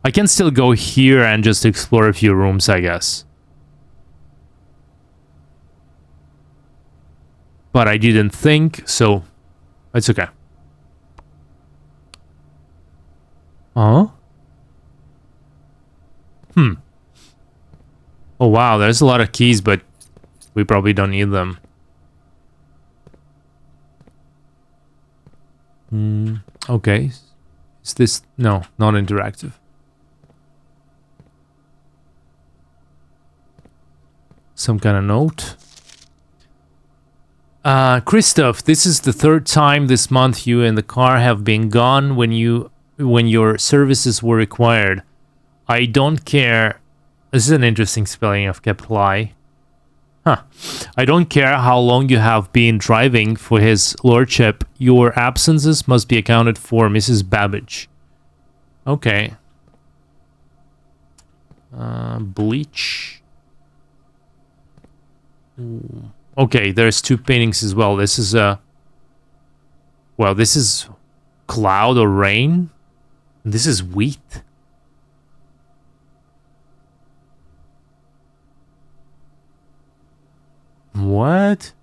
A: I can still go here and just explore a few rooms, I guess. But I didn't think, so it's okay. Huh? Oh wow, there's a lot of keys, but we probably don't need them. Okay. Is this... No, not interactive. Some kind of note. Christoph, this is the 3rd time this month you and the car have been gone when your services were required. I don't care. This is an interesting spelling of capital I. Huh. I don't care how long you have been driving for his lordship. Your absences must be accounted for, Mrs. Babbage. Okay. Bleach. Ooh. Okay, there's 2 paintings as well. This is a... Well, this is cloud or rain. This is wheat. What?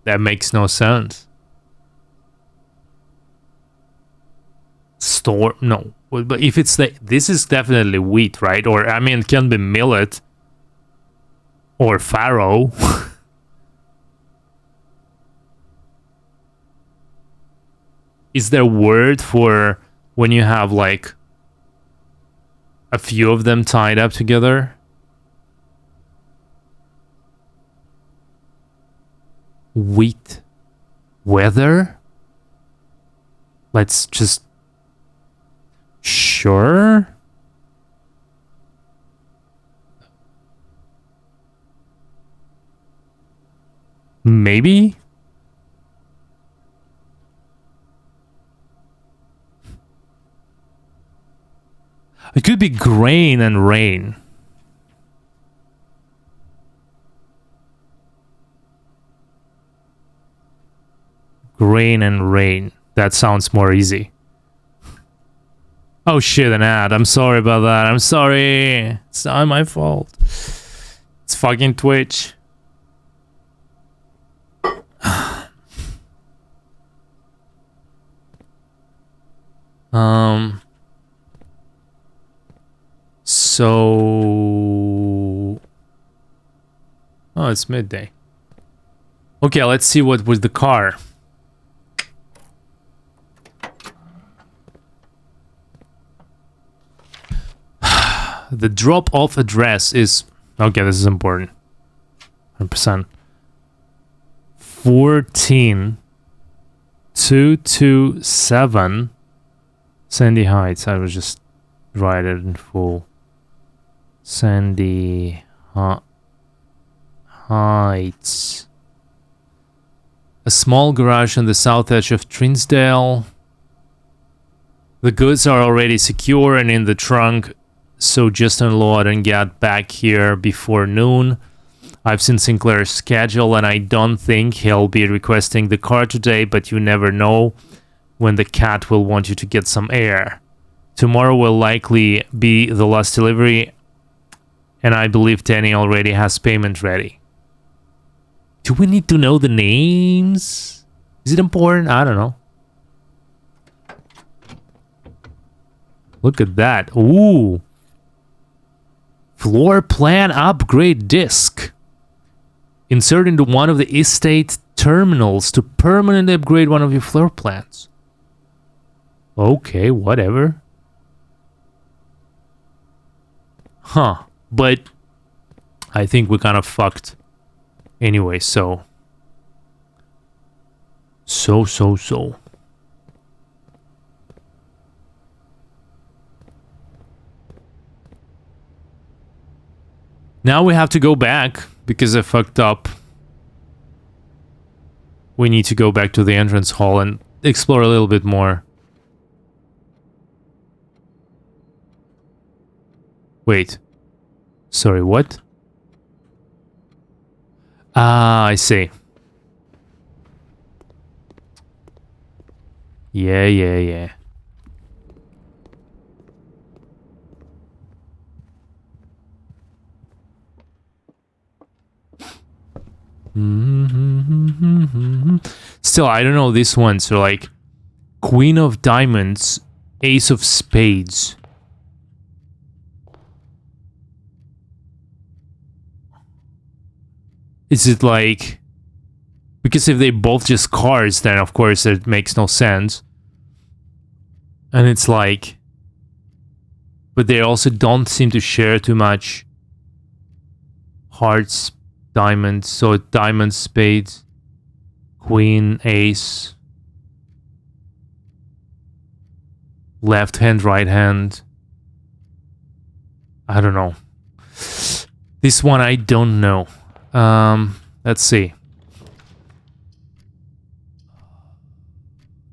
A: That makes no sense. Storm? No. But if it's this is definitely wheat, right? Or, I mean, it can be millet. Or farro. Is there a word for when you have, like, a few of them tied up together? Wheat. Weather? Let's just... Sure? Maybe? It could be grain and rain. Grain and rain. That sounds more easy. Oh shit, an ad. I'm sorry about that. I'm sorry. It's not my fault. It's fucking Twitch. So... Oh, it's midday. Okay, let's see what was the car. The drop-off address is... Okay, this is important. 100%. 14227 Sandy Heights. I was just write it in full. Sandy Heights. A small garage on the south edge of Trinsdale. The goods are already secure and in the trunk, so just unload and get back here before noon. I've seen Sinclair's schedule and I don't think he'll be requesting the car today, but you never know when the cat will want you to get some air. Tomorrow will likely be the last delivery, and I believe Danny already has payment ready. Do we need to know the names? Is it important? I don't know. Look at that. Ooh. Floor plan upgrade disc. Insert into one of the estate terminals to permanently upgrade one of your floor plans. Okay, whatever. Huh. But I think we kind of fucked anyway, so. Now we have to go back because I fucked up. We need to go back to the entrance hall and explore a little bit more. Wait. Sorry, what? Ah, I see. Yeah. Still, I don't know this one. So, like, Queen of Diamonds, Ace of Spades. Is it like... Because if they both just cards, then of course it makes no sense. And it's like... But they also don't seem to share too much. Hearts, diamonds, so diamonds, spades, queen, ace. Left hand, right hand. I don't know. This one I don't know. Let's see.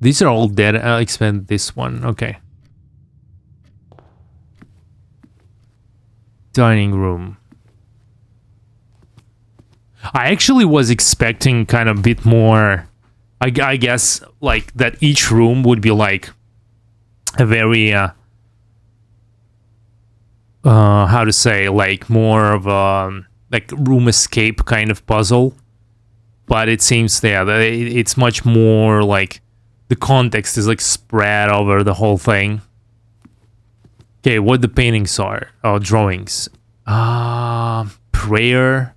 A: These are all dead. I'll expand this one. Okay. Dining room. I actually was expecting kind of a bit more. I guess like that each room would be like a very how to say, like more of a like room escape kind of puzzle, but it seems that it's much more like the context is like spread over the whole thing. Okay, what the paintings are? Oh, drawings. Prayer.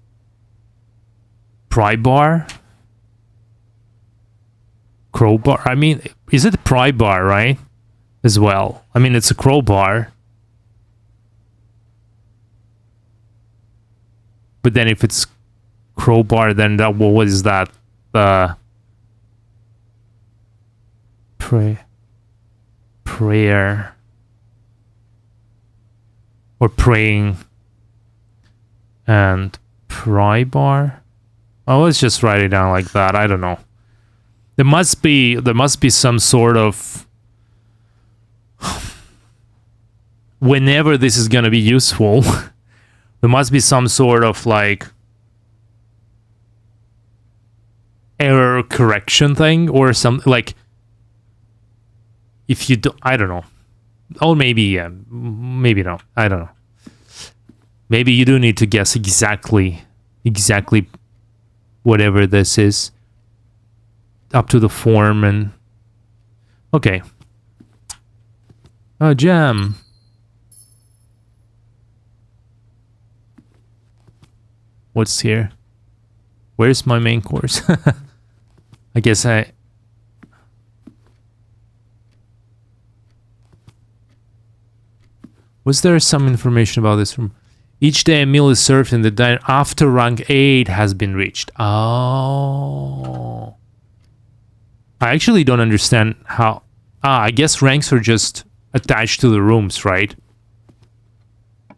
A: Pry bar. Crowbar. I mean, is it a pry bar, right? As well. I mean, it's a crowbar. But then if it's crowbar, then that, what is that? prayer. Or praying. And pry bar. Oh, let's just write it down like that. I don't know. There must be some sort of, whenever this is gonna be useful, there must be some sort of like error correction thing or something, like if you do, I don't know. Or maybe yeah, maybe no. I don't know. Maybe you do need to guess exactly whatever this is up to the form and okay. Oh, jam. What's here? Where's my main course? I guess was there some information about this room? Each day a meal is served in the diner after rank 8 has been reached. Oh. I actually don't understand how... I guess ranks are just attached to the rooms, right?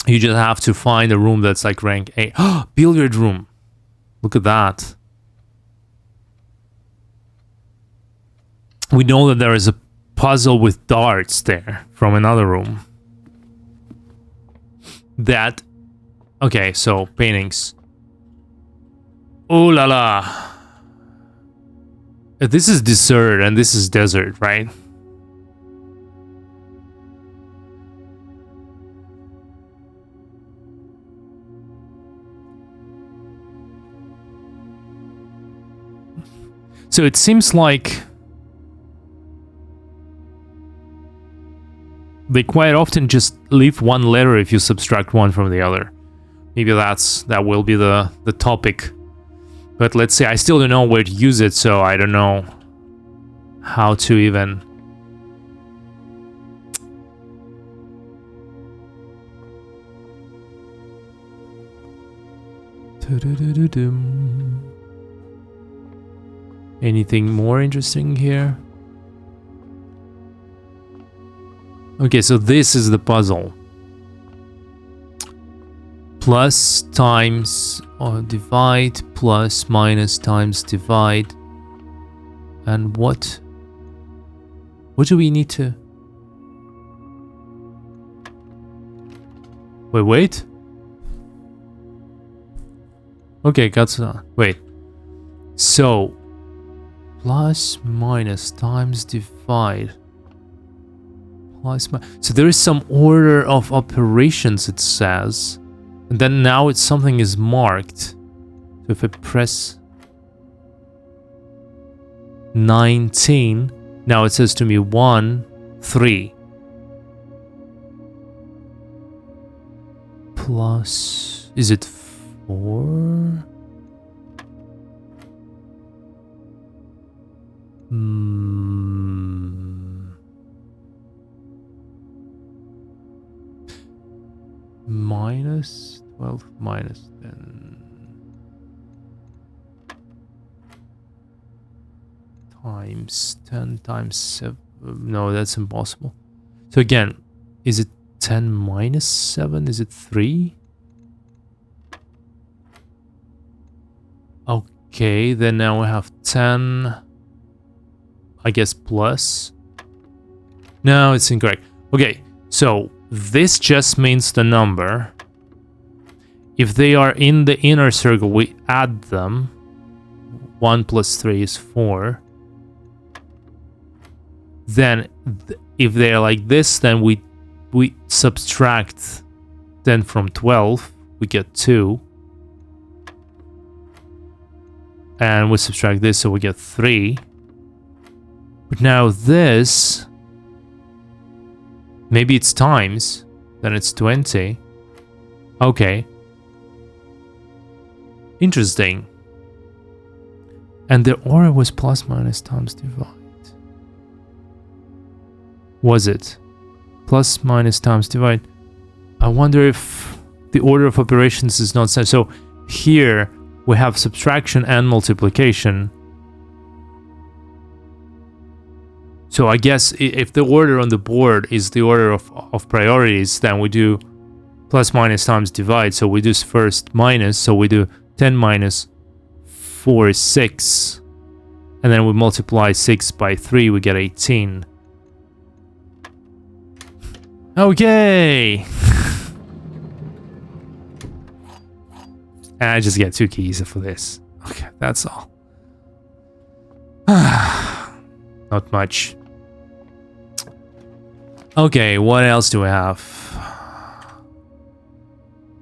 A: You just have to find a room that's like rank 8. Billiard room. Look at that. We know that there is a puzzle with darts there from another room. That... Okay, so paintings. Oh la la. This is dessert and this is desert, right? So it seems like they quite often just leave one letter if you subtract one from the other. Maybe that will be the topic. But let's say I still don't know where to use it, so I don't know how to even... Anything more interesting here? Okay, so this is the puzzle. Plus, times, or divide, plus, minus, times, divide. And what? What do we need to... Wait. Okay, got some. Wait. So, plus, minus, times, divide. Plus, so there is some order of operations, it says. And then now it's something is marked. So if I press 19, now it says to me 1, 3. Plus, is it 4? Minus 12 minus 10 times 10 times 7. No, that's impossible. So again, is it 10 minus 7? Is it 3? Okay, then now we have 10, I guess, plus. No, it's incorrect. Okay, so this just means the number. If they are in the inner circle, we add them. 1 plus 3 is 4. Then, if they are like this, then we subtract 10 from 12. We get 2. And we subtract this, so we get 3. But now this... Maybe it's times, then it's 20. Okay. Interesting. And the order was plus, minus, times, divide. Was it? Plus, minus, times, divide. I wonder if the order of operations is not set. So here we have subtraction and multiplication. So I guess if the order on the board is the order of priorities, then we do plus minus times divide. So we do first minus, so we do 10 minus 4 is 6. And then we multiply 6 by 3, we get 18. Okay! And I just get 2 keys for this. Okay, that's all. Not much. Okay, what else do we have?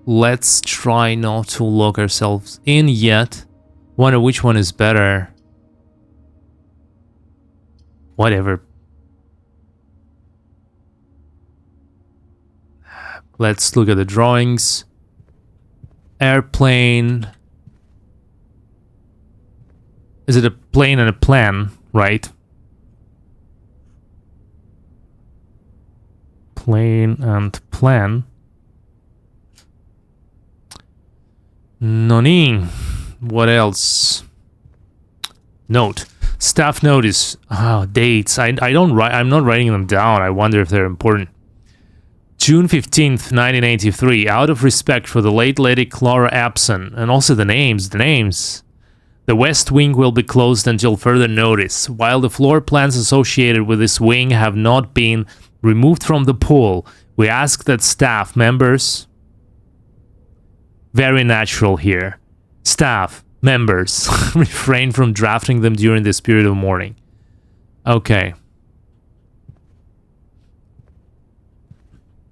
A: Let's try not to lock ourselves in yet. Wonder which one is better. Whatever. Let's look at the drawings. Airplane. Is it a plane and a plan, right? Plane and plan. Noni. What else? Note. Staff notice. Oh, dates. I don't write. I'm not writing them down. I wonder if they're important. June 15th, 1983. Out of respect for the late Lady Clara Epson, and also the names. The West Wing will be closed until further notice. While the floor plans associated with this wing have not been removed from the pool, we ask that staff members... Very natural here. Staff members refrain from drafting them during this period of mourning. Okay.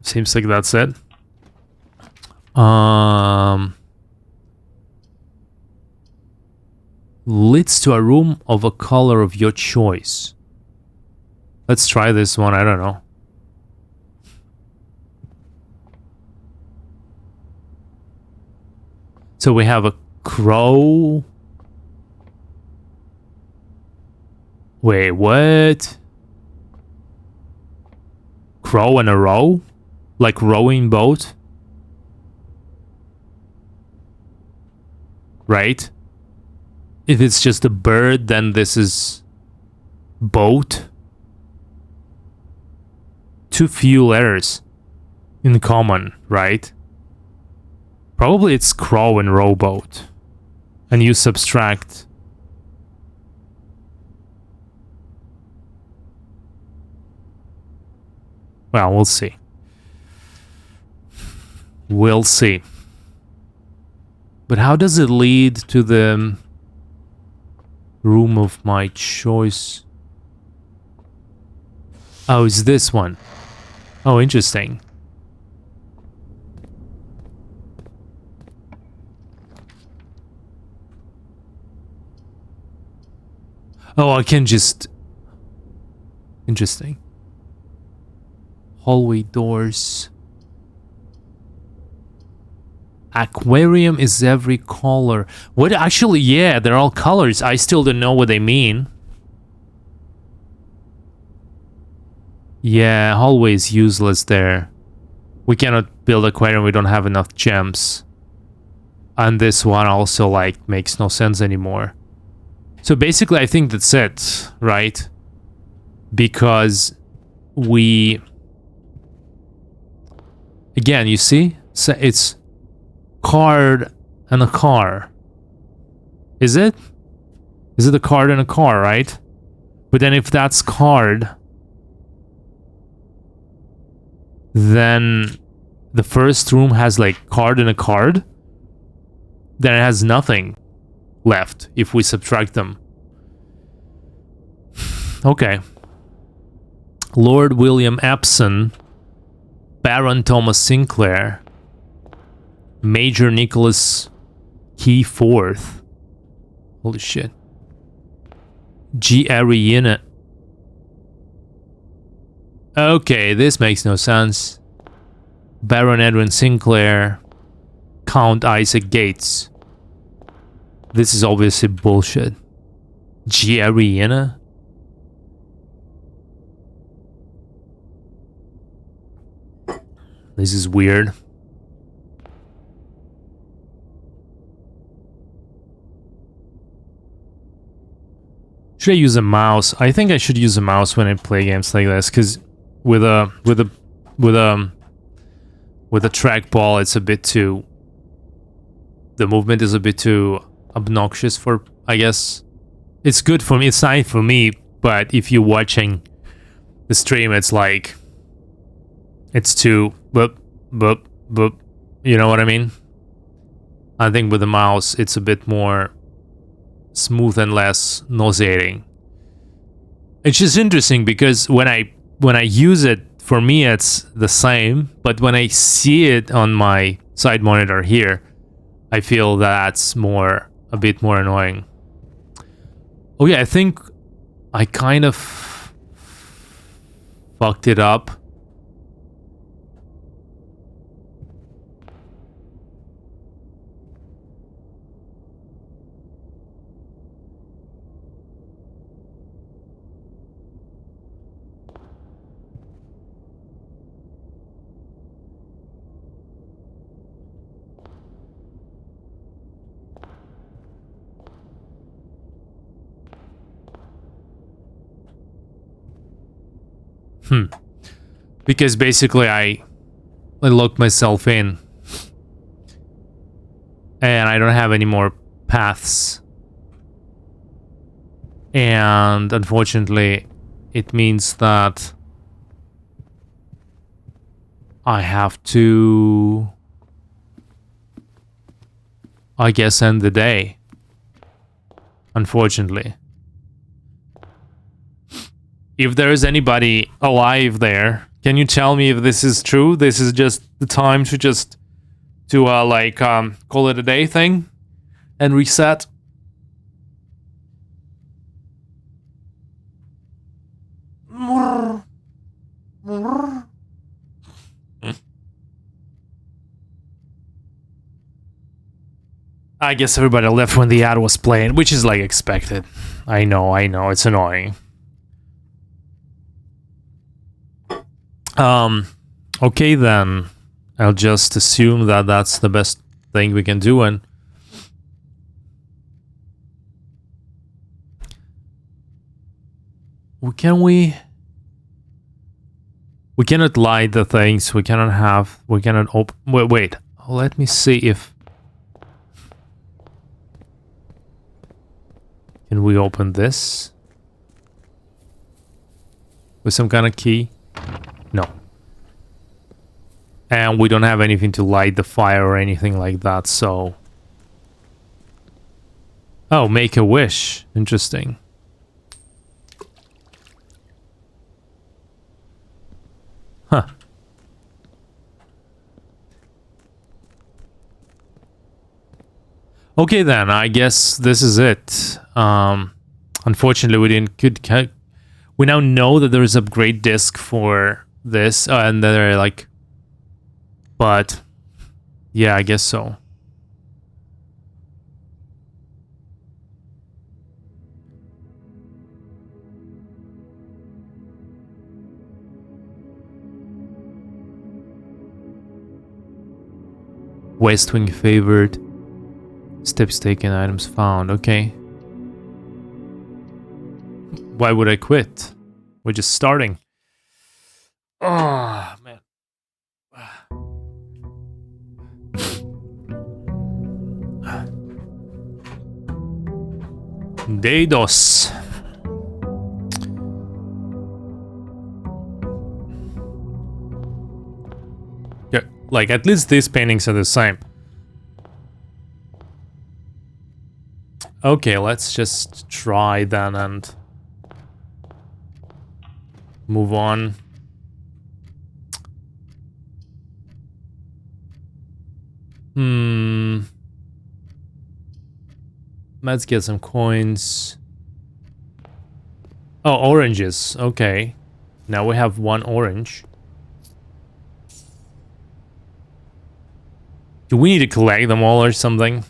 A: Seems like that's it. Leads to a room of a color of your choice. Let's try this one. I don't know. So we have a crow. Wait, what? Crow and a row? Like rowing boat? Right? If it's just a bird, then this is boat. Too few letters in common, right? Probably it's crow and rowboat. And you subtract. Well, we'll see. We'll see. But how does it lead to the room of my choice? Oh, it's this one. Oh, interesting. Oh, I can just... Interesting. Hallway doors. Aquarium is every color. What? Actually, yeah, they're all colors. I still don't know what they mean. Yeah, hallway is useless there. We cannot build aquarium, we don't have enough gems. And this one also, like, makes no sense anymore. So basically, I think that's it, right? Because we... Again, you see? So it's card and a car. Is it? Is it a card and a car, right? But then if that's card... Then the first room has like card and a card. Then it has nothing left if we subtract them. Okay. Lord William Epson, Baron Thomas Sinclair, Major Nicholas Key IV. Holy shit. G. Ariana. Okay, this makes no sense. Baron Edwin Sinclair, Count Isaac Gates. This is obviously bullshit. G. Ariana? This is weird. Should I use a mouse? I think I should use a mouse when I play games like this, because with a trackball, it's a bit too. The movement is a bit too obnoxious for. I guess it's good for me. It's fine for me, but if you're watching the stream, it's like it's too. Boop, boop, boop. You know what I mean? I think with the mouse, it's a bit more smooth and less nauseating. It's just interesting because when I use it, for me it's the same, but when I see it on my side monitor here, I feel that's a bit more annoying. Oh yeah, I think I kind of fucked it up. Because basically I locked myself in and I don't have any more paths, and unfortunately it means that I have to, I guess, end the day, unfortunately. If there is anybody alive there, can you tell me if this is true? This is just the time to call it a day thing and reset. I guess everybody left when the ad was playing, which is like expected. I know, it's annoying. Okay then. I'll just assume that that's the best thing we can do, and we cannot light the things, we cannot open. Wait, let me see if can we open this with some kind of key? No. And we don't have anything to light the fire or anything like that, so... Oh, make a wish. Interesting. Huh. Okay then, I guess this is it. Unfortunately, we now know that there is a upgrade disc for this, and they're like... But, yeah, I guess so. West Wing favored. Steps taken, items found. Okay. Why would I quit? We're just starting. Oh, man. Day dos. Yeah, like at least these paintings are the same. Okay, let's just try then and move on. Let's get some coins. Oh, oranges. Okay. Now we have one orange. Do we need to collect them all or something?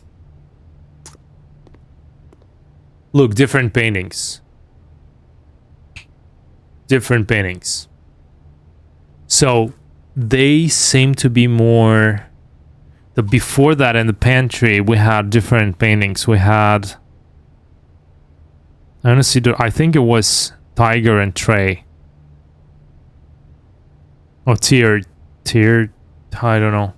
A: Look, different paintings. Different paintings. So, they seem to be more... Before that, in the pantry, we had different paintings. We had I honestly do. I think it was Tiger and Trey. Or Tier. I don't know.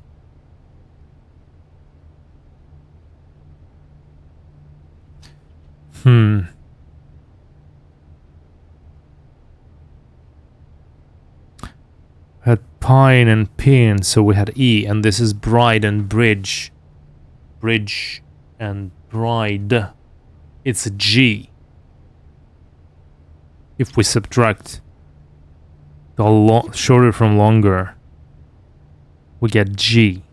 A: Had Pine and Pin, so we had E, and this is Bride and Bridge. Bridge and Bride. It's a G. If we subtract the shorter from longer, we get G.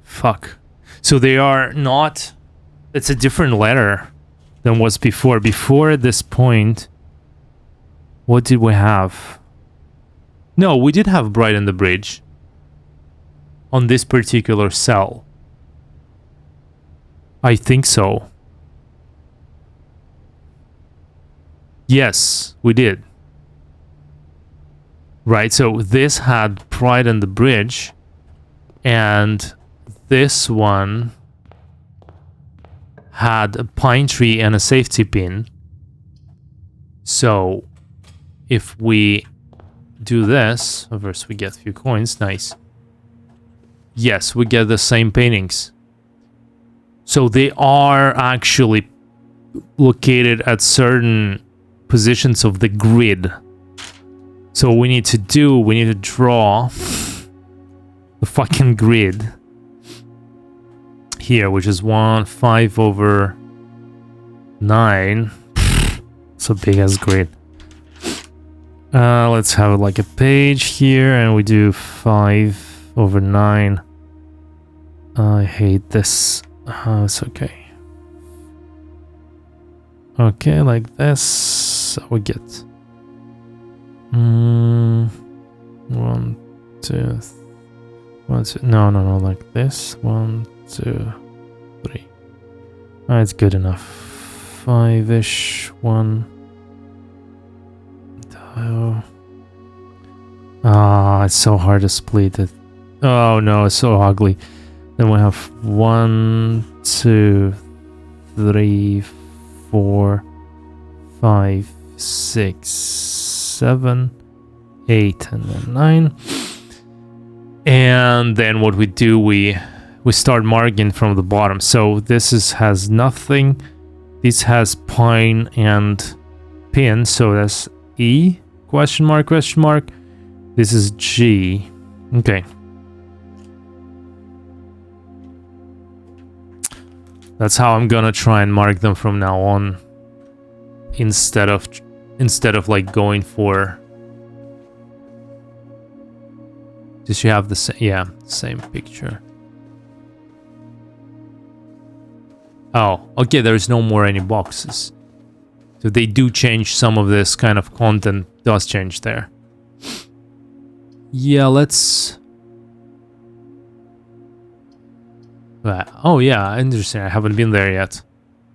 A: Fuck. So they are not... It's a different letter than was before. Before at this point, what did we have? No, we did have Bride and the Bridge on this particular cell. I think so. Yes, we did. Right, so this had Pride and the Bridge, and this one had a pine tree and a safety pin. So if we do this, first we get a few coins, nice. Yes, we get the same paintings. So they are actually located at certain positions of the grid. So what we need to draw the fucking grid here, which is 5/9. It's a big ass grid. Let's have like a page here, and we do 5/9. I hate this. It's okay. Okay, like this, we get 1, 2, 1, 2. No, like this. 1, 2, 3. It's good enough. 5-ish. 1, 2. It's so hard to split it. Oh no, it's so ugly. Then we have 1, 2, 3, 4, 5, 6, 7, 8, and then 9. And then what we do, we start marking from the bottom. So this has nothing. This has pine and pin. So that's E, question mark, question mark. This is G. Okay. That's how I'm gonna try and mark them from now on, instead of like going for. Does she have the same? Yeah, same picture. Oh, okay. There's no more any boxes, so they do change some of this kind of content. Does change there. Yeah, let's. Oh yeah, interesting. I haven't been there yet.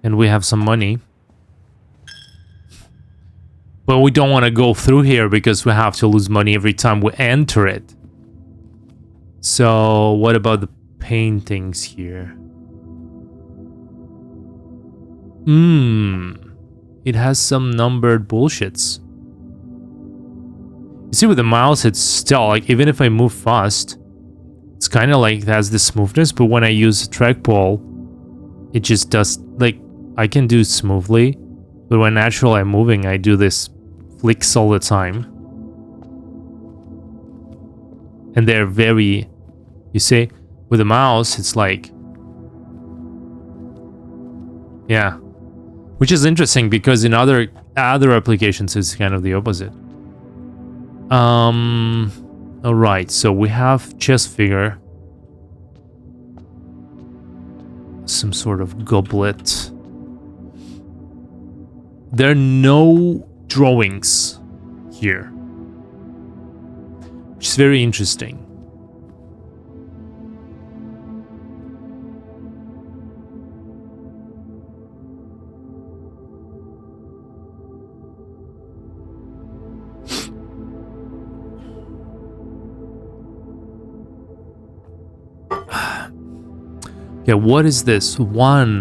A: And we have some money. But we don't want to go through here because we have to lose money every time we enter it. So what about the paintings here? It has some numbered bullshits. You see, with the mouse, it's still like, even if I move fast, it's kind of like it has this smoothness, but when I use a trackball, it just does, like, I can do smoothly, but when naturally I'm moving, I do this flicks all the time. And they're very, you see, with the mouse, it's like, yeah. Which is interesting because in other applications, it's kind of the opposite. Alright, so we have chess figure. Some sort of goblet. There are no drawings here, which is very interesting. Yeah, what is this? 1,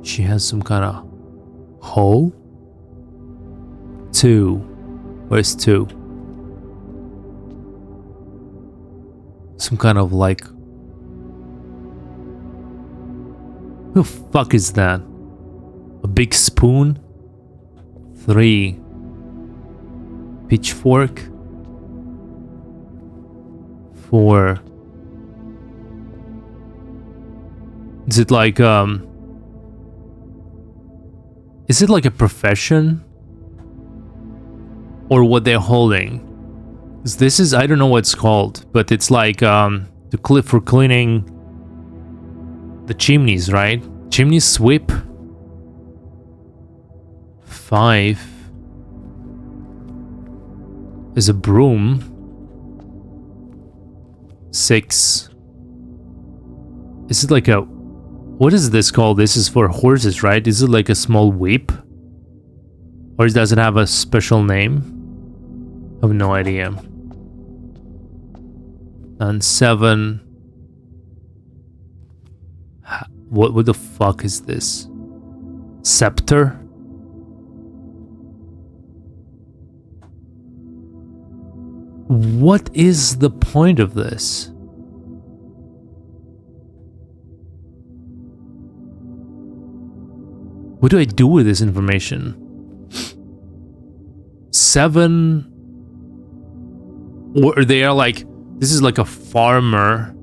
A: She has some kind of hole. 2. Where's 2? Some kind of like... Who the fuck is that? A big spoon? 3. Pitchfork? 4. Is it like is it like a profession? Or what they're holding? 'Cause this is, I don't know what it's called, but it's like for cleaning the chimneys, right? Chimney sweep. 5 is a broom. 6 is it like a, what is this called? This is for horses, right? Is it like a small whip? Or does it have a special name? I have no idea. And 7. What the fuck is this? Scepter? What is the point of this? What do I do with this information? 7, or they are like, this is like a farmer.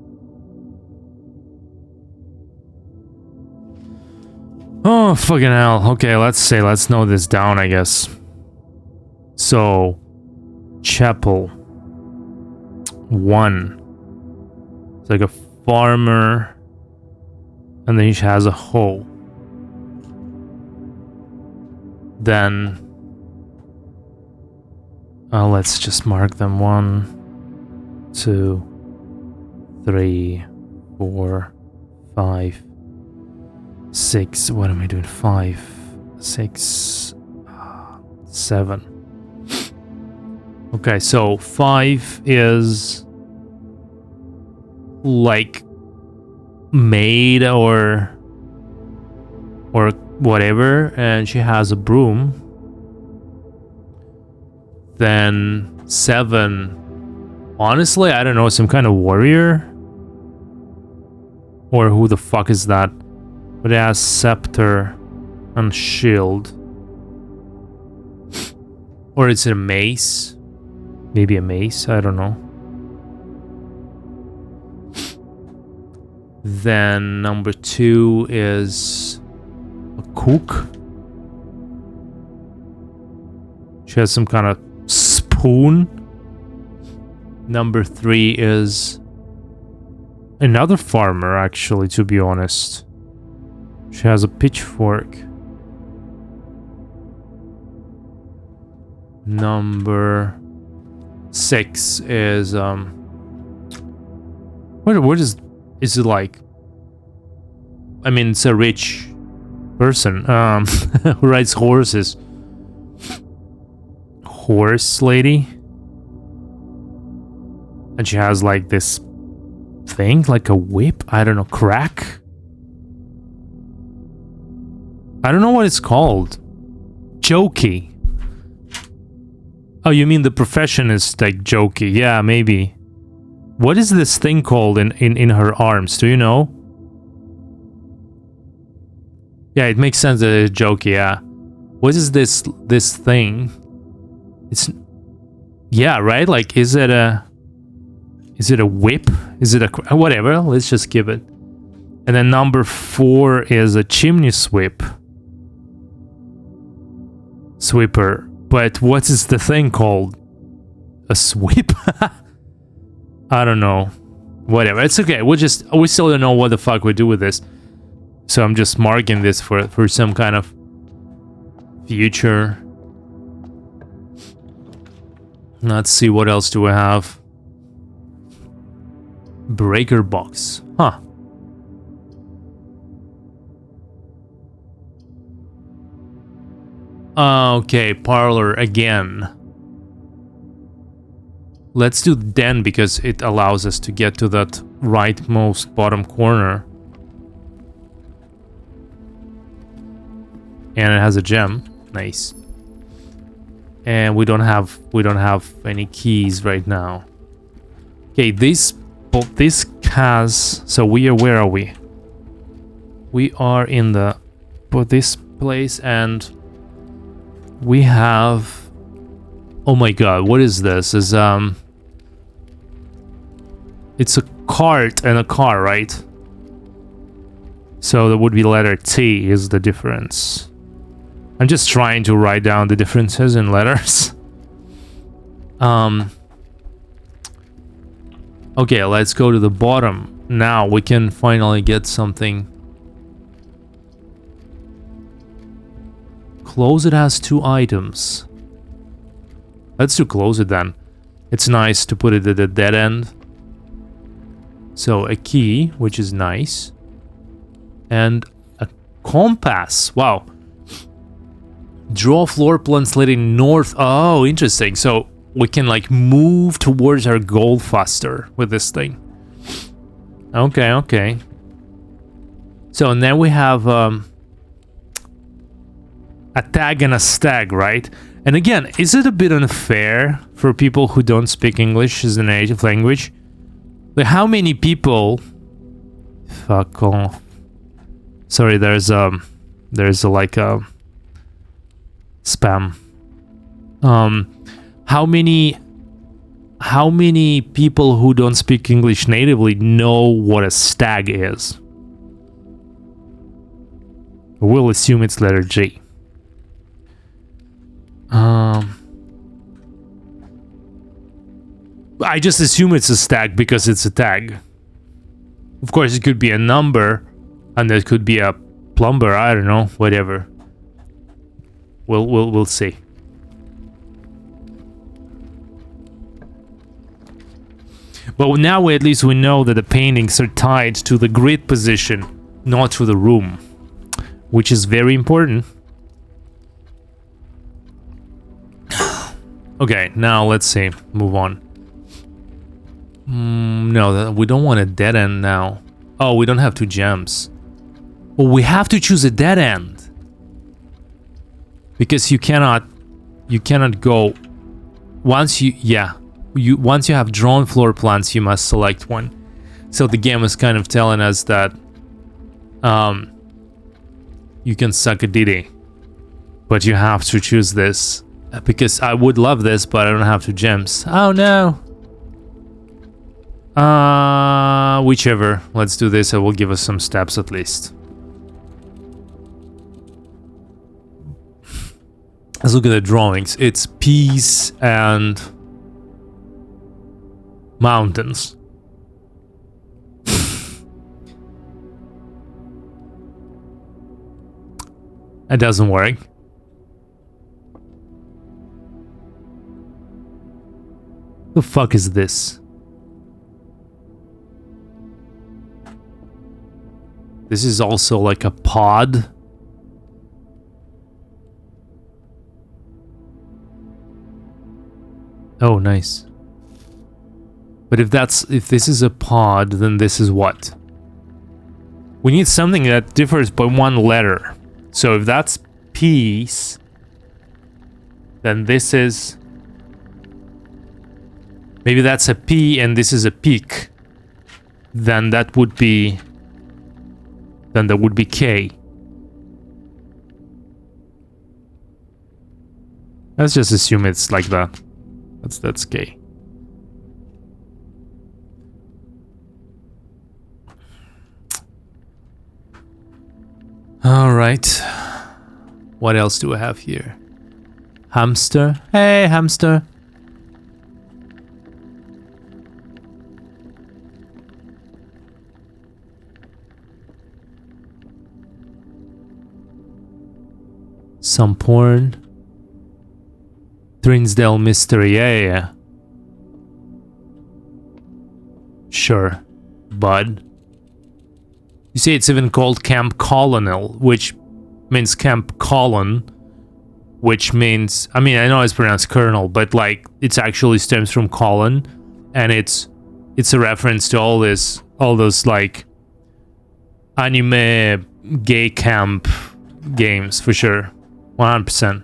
A: Oh, fucking hell. Okay, let's note this down, I guess. So, chapel 1. It's like a farmer, and then he has a hoe. Then let's just mark them 1, 2, 3, 4, 5, 6. What am I doing? 5, 6, 7. Okay, so 5 is like maid or whatever, and she has a broom. Then 7, honestly, I don't know, some kind of warrior? Or who the fuck is that? But it has scepter and shield. Or it's a mace. Maybe a mace, I don't know. Then number 2 is a cook. She has some kind of spoon. Number 3 is another farmer, actually, to be honest. She has a pitchfork. Number 6 is what is it like? I mean, it's a rich person who rides horses. Horse lady. And she has like this thing, like a whip. I don't know, crack? I don't know what it's called. Jokey. Oh, you mean the profession is like jokey? Yeah, maybe. What is this thing called in her arms? Do you know? Yeah, it makes sense that it's jokey, yeah. What is this thing? It's... Yeah, right? Like, is it a whip? Is it a... Whatever, let's just give it. And then number 4 is a chimney sweep. Sweeper. But what is the thing called? A sweep? I don't know. Whatever, it's okay. We still don't know what the fuck we do with this. So I'm just marking this for some kind of future. Let's see, what else do we have? Breaker box. Huh. Okay, parlor again. Let's do den because it allows us to get to that rightmost bottom corner. And it has a gem. Nice. And we don't have any keys right now. Okay, this has, so where are we? We are in this place, and we have, oh my god, what is this? It's a cart and a car, right? So that would be letter T is the difference. I'm just trying to write down the differences in letters. Okay, let's go to the bottom. Now we can finally get something. Close it has 2 items. Let's do close it then. It's nice to put it at the dead end. So a key, which is nice. And a compass. Wow. Draw floor plans leading north. Oh, interesting. So we can like move towards our goal faster with this thing. Okay, okay. So now we have a tag and a stag, right? And again, is it a bit unfair for people who don't speak English as a native language? Like how many people... Fuck off. Sorry, there's like a spam. How many people who don't speak English natively know what a stag is? We'll assume it's letter G. I just assume it's a stag because it's a tag. Of course, it could be a number, and it could be a plumber. I don't know, whatever. We'll see. But now at least we know that the paintings are tied to the grid position, not to the room, which is very important. Okay, now let's see. Move on. No, we don't want a dead end now. Oh, we don't have 2 gems. Well, we have to choose a dead end. Because you cannot go... Once you have drawn floor plans, you must select one. So the game is kind of telling us that you can suck a ditty, but you have to choose this. Because I would love this, but I don't have 2 gems. Oh no! Whichever. Let's do this. It will give us some steps at least. Let's look at the drawings. It's peace and mountains. It doesn't work. The fuck is this? This is also like a pod. Oh, nice. But if this is a pod, then this is what? We need something that differs by 1 letter. So if that's peace, then this is... Maybe that's a P and this is a peak. Then that would be... Then that would be K. Let's just assume it's like that. That's K. All right. What else do I have here? Hamster. Hey, hamster. Some porn. Trinsdale mystery. Yeah. Sure. Bud. You see, it's even called Camp Colonel, which means Camp Colon, which means, I mean, I know it's pronounced Colonel, but like, it's actually stems from colon, and it's a reference to all those like anime gay camp games for sure. 100%.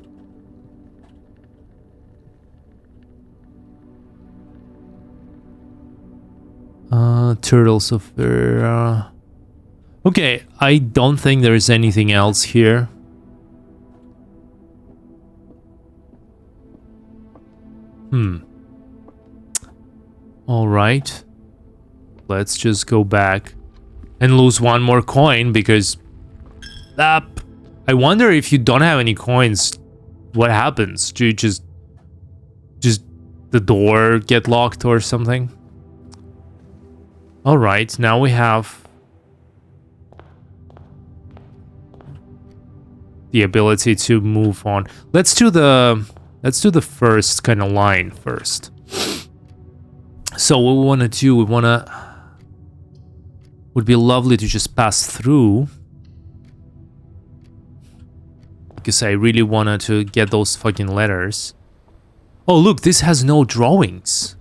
A: Turtles of okay, I don't think there is anything else here. All right. Let's just go back and lose one more coin because I wonder if you don't have any coins, what happens? Do you just the door get locked or something? All right, now we have the ability to move on. Let's do the first kind of line first. So what we want to do, would be lovely to just pass through, because I really wanted to get those fucking letters. Oh look, this has no drawings.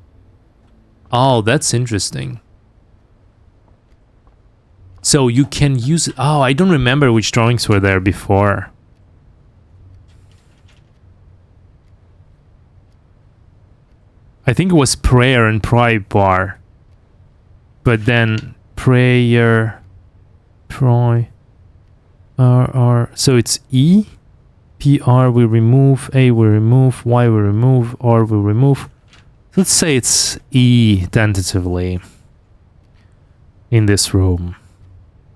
A: Oh, that's interesting. So you can use... Oh, I don't remember which drawings were there before. I think it was prayer and pry bar. But then prayer, pry, R. So it's E, PR we remove, A we remove, Y we remove, R we remove. Let's say it's E tentatively in this room.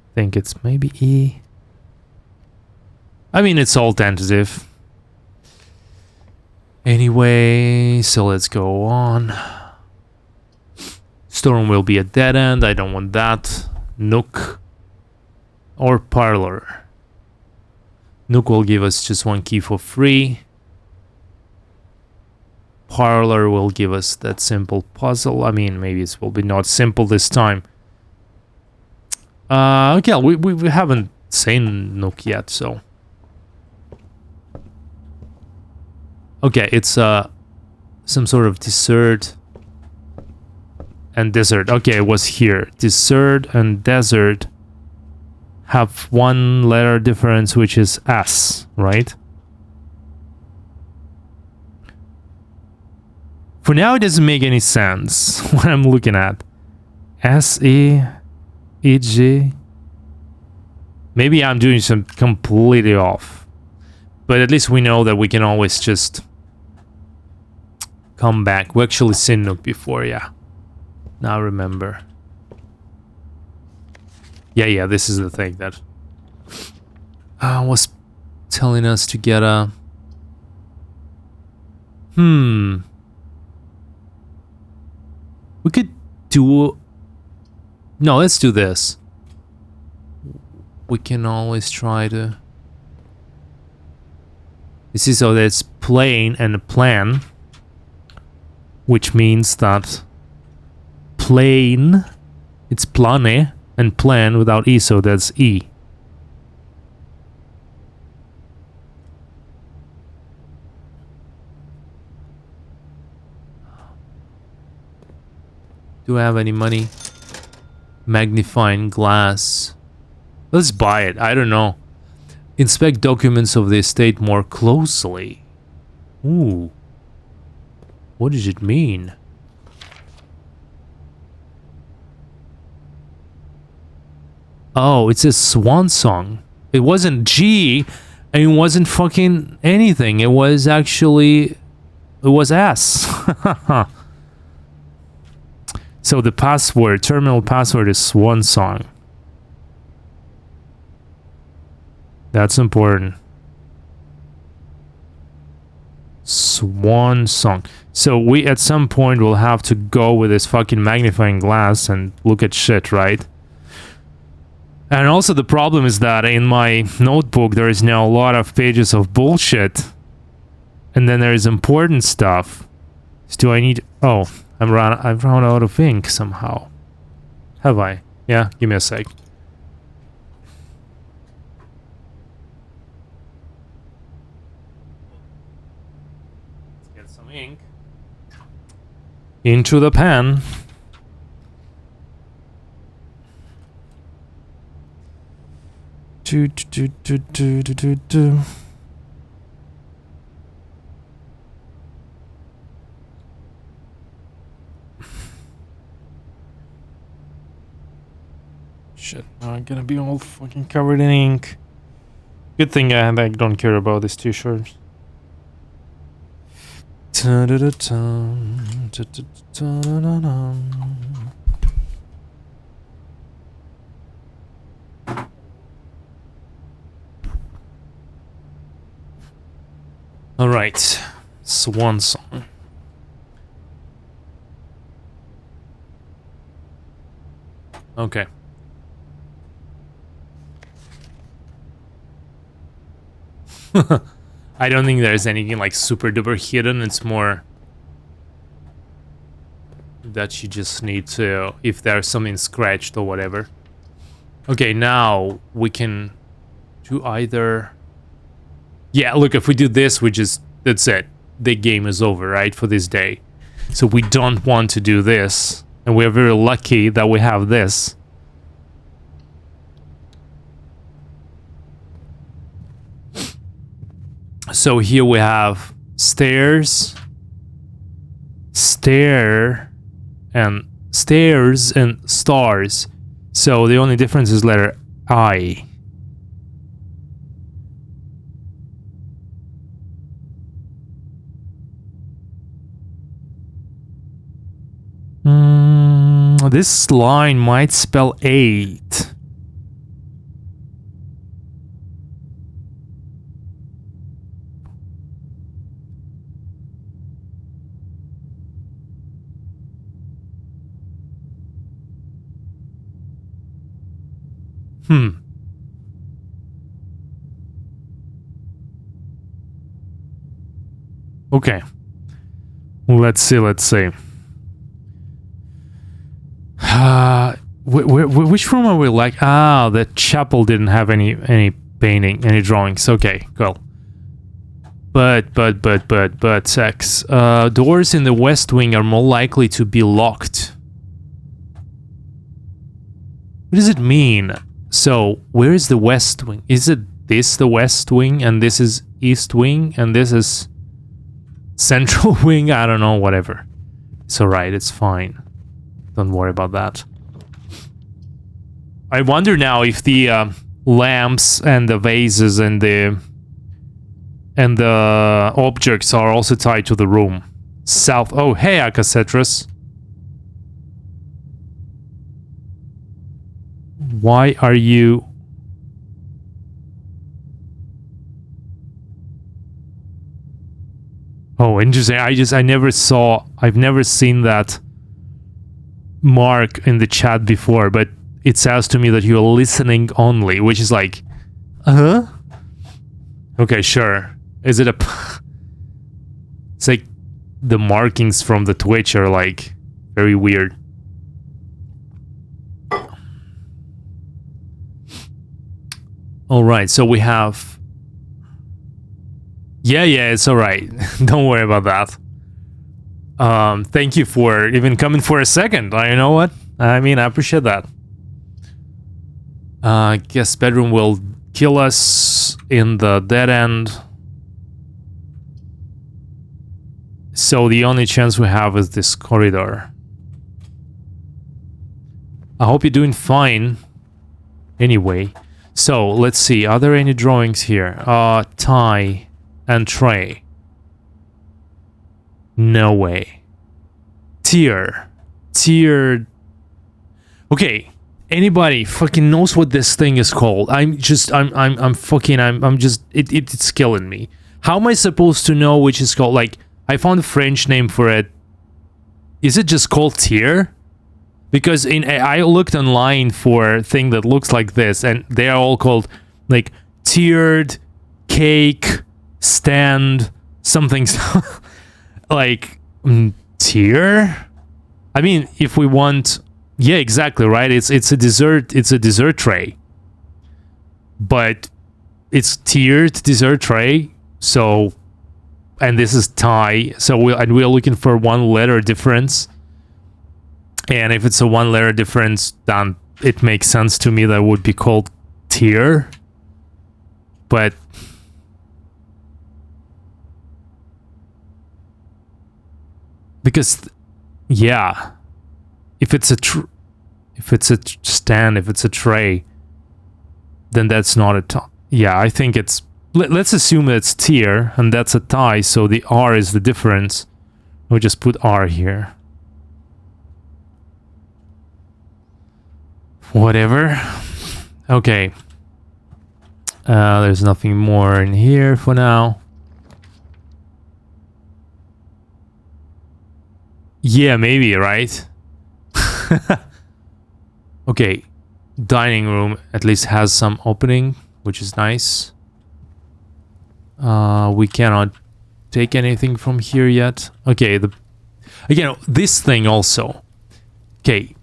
A: I think it's maybe E. I mean, it's all tentative. Anyway, so let's go on. Storm will be a dead end. I don't want that. Nook or parlor. Nook will give us just one key for free. Parlor will give us that simple puzzle. I mean, maybe it will be not simple this time. Okay, we haven't seen Nook yet, so... Okay, it's some sort of dessert and desert. Okay, it was here. Dessert and desert have one letter difference, which is S, right? For now, it doesn't make any sense what I'm looking at. S-E... E-G... Maybe I'm doing some completely off. But at least we know that we can always just come back. We actually seen Nook before, yeah. Now remember. Yeah, this is the thing that was telling us to get a... We could do... No, let's do this. We can always try to... This is so there's plane and plan, which means that plane, it's plane, and plan without E, so that's E. Do I have any money? Magnifying glass. Let's buy it. I don't know. Inspect documents of the estate more closely. Ooh. What does it mean? Oh, it's a swan song. It wasn't G, and it wasn't fucking anything. It was actually... It was S. So the password, terminal password is swan song. That's important. Swan song. So we at some point will have to go with this fucking magnifying glass and look at shit, right? And also the problem is that in my notebook there is now a lot of pages of bullshit. And then there is important stuff. So do I need... Oh, I've run out of ink somehow. Have I? Yeah, give me a sec. Let's get some ink. Into the pen. Do, do, do, do, do, do, do. Shit, now I'm gonna be all fucking covered in ink. Good thing I don't care about this t-shirt. All right, Swan Song. Okay. I don't think there's anything like super duper hidden. It's more that you just need to, if there's something scratched or whatever. Okay, now we can do either. Yeah, look, if we do this, that's it. The game is over, right, for this day. So we don't want to do this, and we are very lucky that we have this. So here we have stairs, stairs and stars. So the only difference is letter I. This line might spell 8. Okay. Let's see. Which room are we like? Ah, the chapel didn't have any painting, any drawings. Okay, cool. But sex. Doors in the west wing are more likely to be locked. What does it mean? So, where is the west wing? Is it this the west wing, and this is east wing, and this is central wing? I don't know, whatever. It's alright, it's fine. Don't worry about that. I wonder now if the lamps and the vases and the objects are also tied to the room. South. Oh, hey, Akacetrus. Why are you... Oh, interesting. I've never seen that mark in the chat before, but it says to me that you're listening only, which is like, okay, sure. Is it a... It's like the markings from the Twitch are like very weird. Alright, so we have... Yeah, it's alright. Don't worry about that. Thank you for even coming for a second. You know what? I mean, I appreciate that. I guess bedroom will kill us in the dead end. So the only chance we have is this corridor. I hope you're doing fine. Anyway. So, let's see. Are there any drawings here? Tie and tray. No way. Tier. Tiered. Okay. Anybody fucking knows what this thing is called? It's killing me. How am I supposed to know which is called? Like, I found a French name for it. Is it just called tier? Because I looked online for a thing that looks like this, and they are all called like tiered, cake, stand, something like tier. I mean, if we want, yeah, exactly right. It's a dessert tray, but it's tiered dessert tray. So, and this is Thai. So we're looking for one letter difference. And if it's a one letter difference, then it makes sense to me that it would be called tier. But because yeah, if it's a stand, if it's a tray, then that's not a tie. Yeah, I think it's let's assume it's tier and that's a tie, so the R is the difference. We'll just put R here. Whatever. Okay. There's nothing more in here for now. Yeah, maybe, right? Okay. Dining room at least has some opening, which is nice. We cannot take anything from here yet. Okay, again, this thing also. Okay.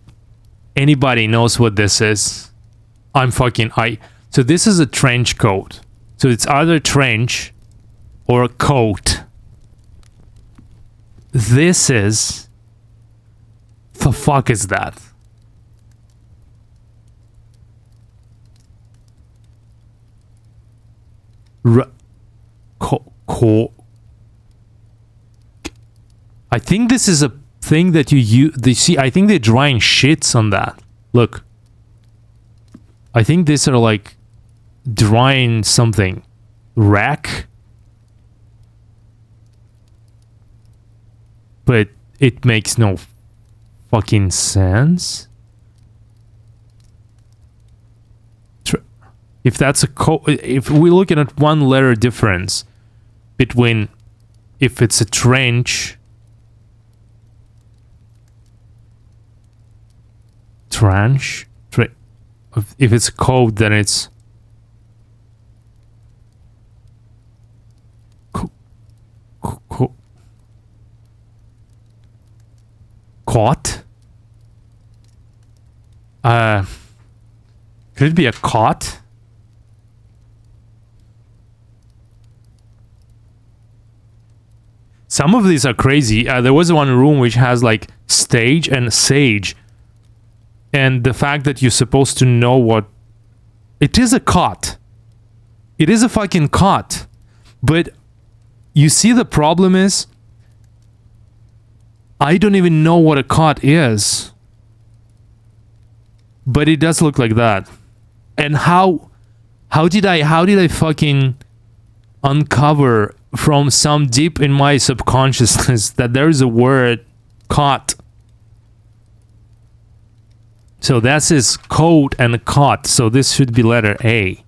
A: Anybody knows what this is? So this is a trench coat. So it's either trench or a coat. This is... The fuck is that? I think this is a thing that you use. They see. I think they're drying shits on that. Look. I think these are like drying something. Rack. But it makes no fucking sense. If that's a if we're looking at one letter difference between if it's a trench, if it's a coat, then it's cot. Could it be a cot? Some of these are crazy. There was one room which has like stage and sage. And the fact that you're supposed to know what... It is a cot. It is a fucking cot. But you see the problem is... I don't even know what a cot is. But it does look like that. And how did I fucking uncover from some deep in my subconsciousness that there is a word cot? So that's his coat and a cot. So this should be letter A.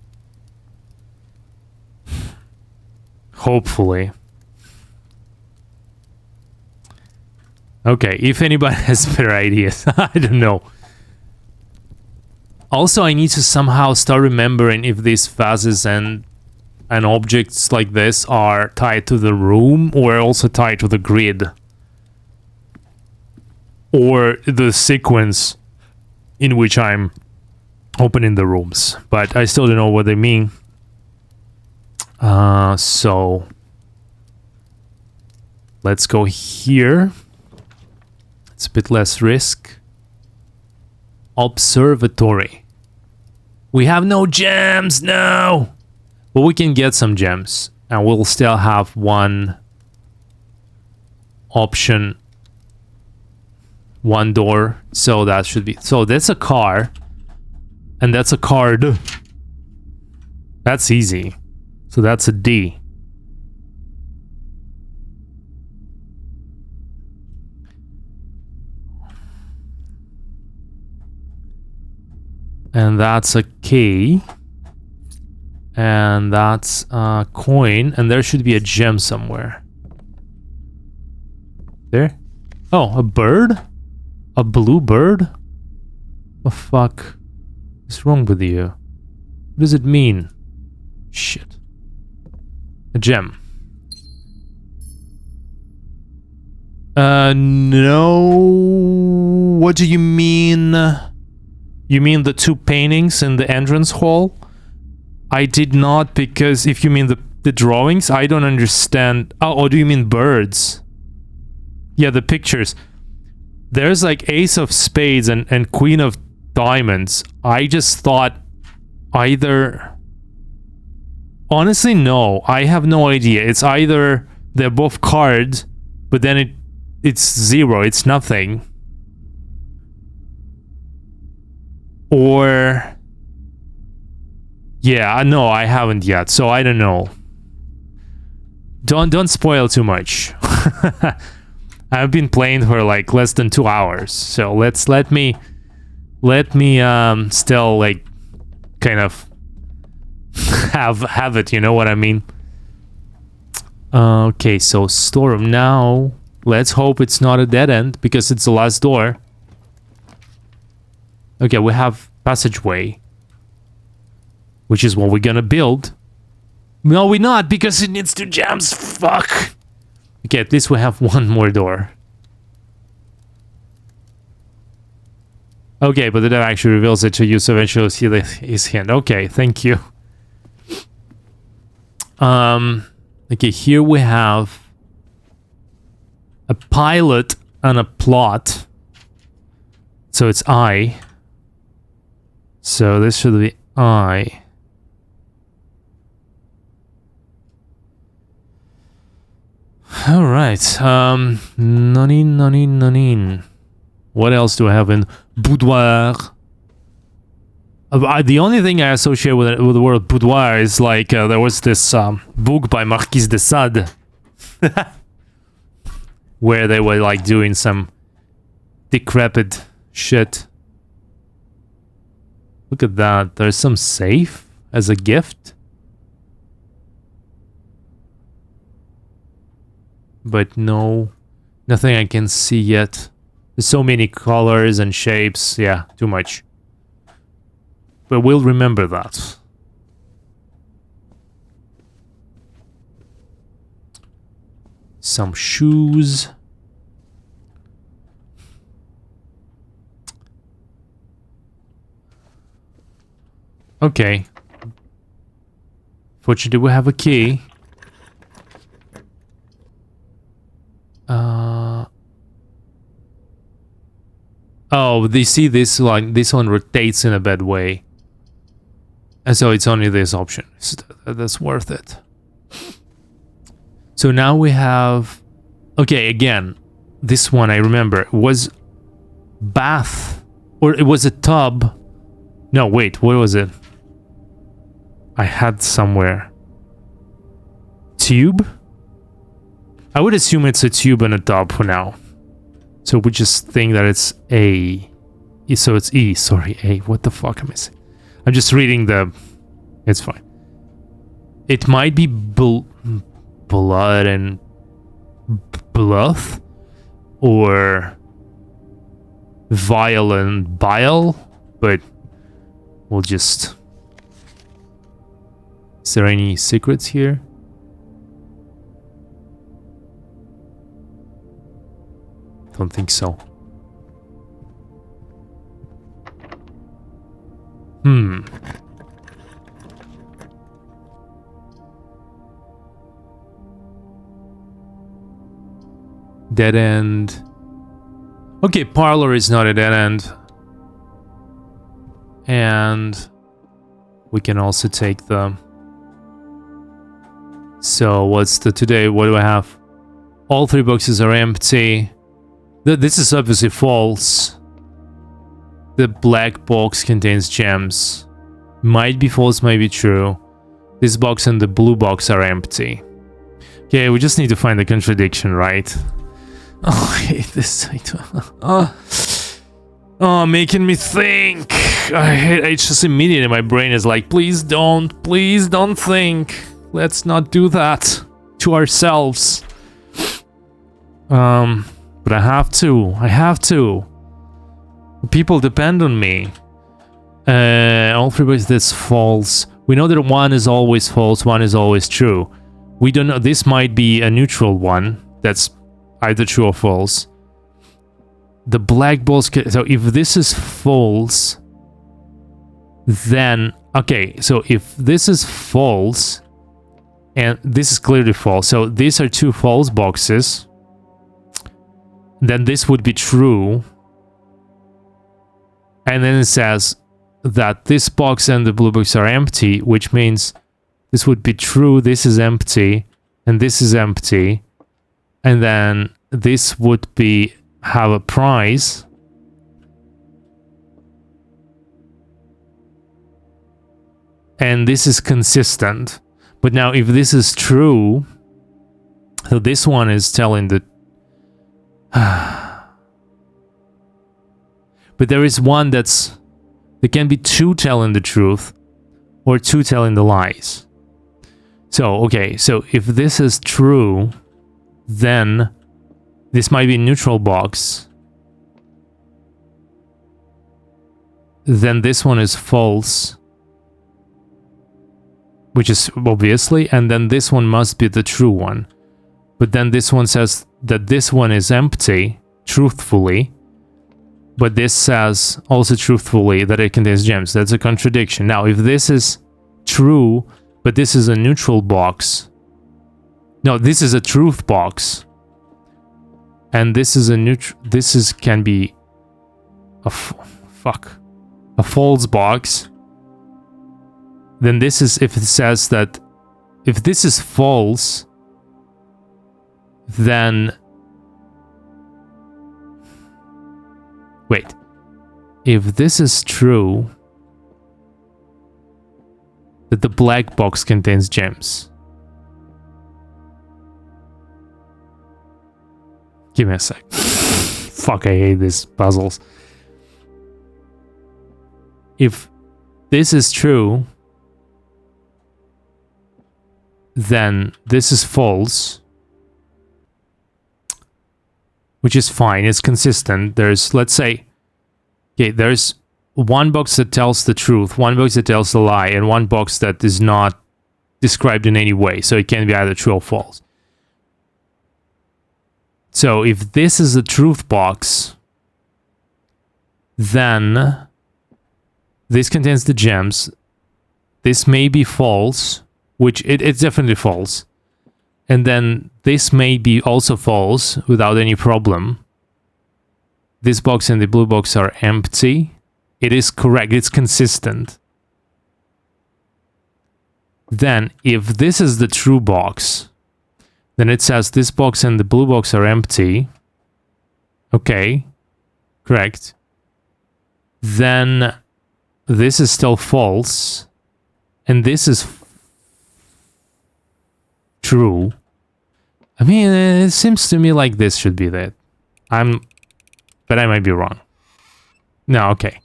A: Hopefully. Okay, if anybody has better ideas. I don't know. Also, I need to somehow start remembering if these vases and objects like this are tied to the room or also tied to the grid. Or the sequence in which I'm opening the rooms. But I still don't know what they mean. So let's go here. It's a bit less risk. Observatory. We have no gems, no! But we can get some gems. And we'll still have one option. One door. So that should be... So that's a car. And that's a card. That's easy. So that's a D. And that's a K. And that's a coin. And there should be a gem somewhere. There? Oh, a bird? A blue bird? What the fuck is wrong with you? What does it mean? Shit. A gem. No. What do you mean? You mean the two paintings in the entrance hall? I did not, because if you mean the drawings, I don't understand. Oh, do you mean birds? Yeah, the pictures. There's like Ace of Spades and Queen of Diamonds. I just thought either... Honestly, no. I have no idea. It's either they're both cards, but then it's zero. It's nothing. Or... yeah, no, I haven't yet, so I don't know. Don't spoil too much. I've been playing for like less than 2 hours, so let me still like kind of have it, you know what I mean? Okay, so storeroom now. Let's hope it's not a dead end because it's the last door. Okay, we have passageway, which is what we're gonna build. No, we're not, because it needs 2 gems. Fuck. Okay, at least we have 1 more door. Okay, but it actually reveals it to you, so eventually you'll see his hand. Okay, thank you. Okay, here we have a pilot and a plot. So it's I. So this should be I. Alright, nanin. What else do I have in boudoir? The only thing I associate with the word boudoir is like there was this book by Marquis de Sade where they were like doing some decrepit shit. Look at that, there's some safe as a gift. But no, nothing I can see yet. There's so many colors and shapes. Yeah, too much. But we'll remember that. Some shoes. Okay. Fortunately, we have a key. Oh, they see this like this one rotates in a bad way, and so it's only this option. So that's worth it. So now we have, okay, again, this one I remember was bath, or it was a tub. No, wait, what was it? I had somewhere tube. I would assume it's a tube and a tub for now. So we just think that it's A. So it's E, sorry, A. What the fuck am I saying? I'm just reading the... It's fine. It might be blood and... blood? Or... vial and bile? But... we'll just... Is there any secrets here? Don't think so. Dead end. Okay, parlor is not a dead end. And we can also take the... So what's the today? What do I have? All 3 boxes are empty. This is obviously false. The black box contains gems. Might be false, might be true. This box and the blue box are empty. Okay, we just need to find the contradiction, right? Oh, I hate this. Oh, making me think. I just immediately my brain is like, please don't think. Let's not do that to ourselves. But I have to. People depend on me. All 3 ways that's false. We know that 1 is always false, 1 is always true. We don't know, this might be a neutral one that's either true or false. The black balls, so if this is false, then, okay, so if this is false, and this is clearly false, so these are 2 false boxes, then this would be true. And then it says that this box and the blue box are empty, which means This would be true, this is empty, and this is empty. And then this would be have a price. And this is consistent. But now if this is true, so this one is telling the... But there is one that's... There can be two telling the truth, or two telling the lies. So, okay, so if this is true, then this might be a neutral box. Then this one is false, which is obviously, and then this one must be the true one. But then this one says that this one is empty, truthfully, but this says also truthfully that it contains gems. That's a contradiction. Now, if this is true, but this is a neutral box, no, this is a truth box, and this is a can be a a false box. Then this is, if it says that, if this is false, then wait, if this is true, that the black box contains gems. Give me a sec. Fuck, I hate these puzzles. If this is true, then this is false, which is fine, it's consistent. There's, let's say, okay, there's one box that tells the truth, one box that tells the lie, and one box that is not described in any way, so it can be either true or false. So if this is a truth box, then this contains the gems. This may be false, which it's definitely false. And then this may be also false without any problem. This box and the blue box are empty. It is correct, it's consistent. Then, if this is the true box, then it says this box and the blue box are empty. Okay, correct. Then, this is still false. And this is true. I mean, it seems to me like this should be that. But I might be wrong. No, okay.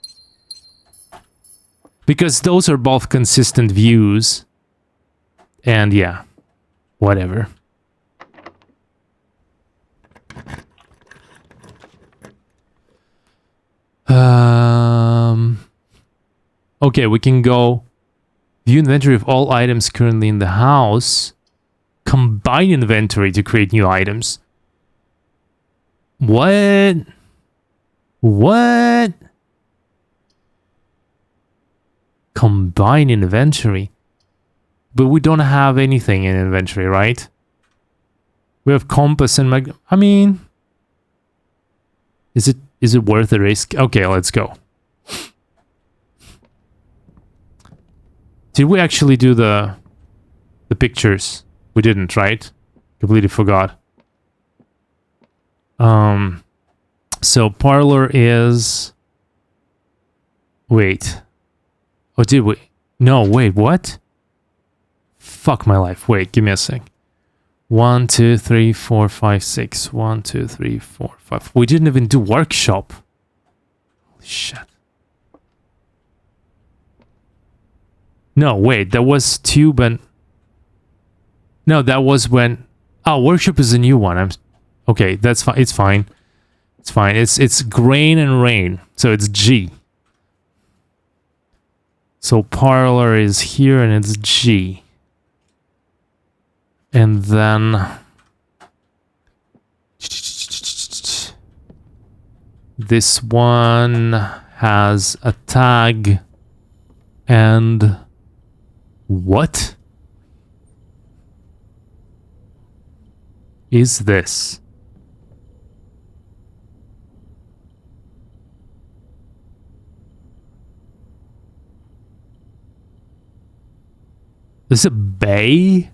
A: Because those are both consistent views. And yeah, whatever. Okay, we can go view inventory of all items currently in the house. Combine inventory to create new items. What? What? Combine inventory? But we don't have anything in inventory, right? We have compass and I mean, is it worth the risk? Okay, let's go. Did we actually do the pictures? We didn't, right? Completely forgot. So parlor is... Wait. Oh, did we? No, wait, what? Fuck my life. Wait, give me a sec. 1, 2, 3, 4, 5, 6. 1, 2, 3, 4, 5. We didn't even do workshop. Holy shit. No, wait, that was tube and... No, that was when... Oh, workshop is a new one. Okay, that's fine. It's fine. It's fine. It's grain and rain. So it's G. So parlor is here and it's G. And then... This one has a tag and... What is this? This is a bay?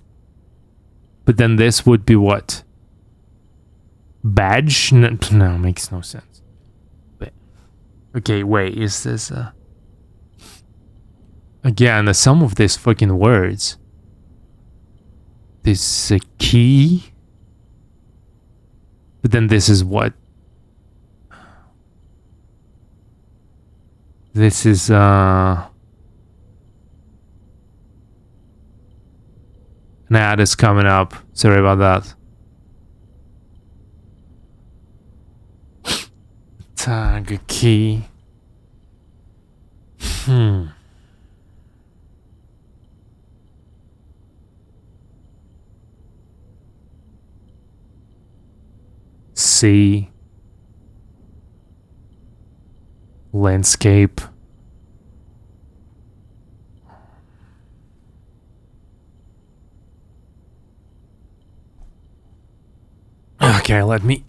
A: But then this would be what? Badge? No, makes no sense. But, okay, wait, is this a... Again, the sum of these fucking words. This is a key? But then this is what? This is, an ad is coming up. Sorry about that. Tag key. Sea. Landscape. Okay, let me...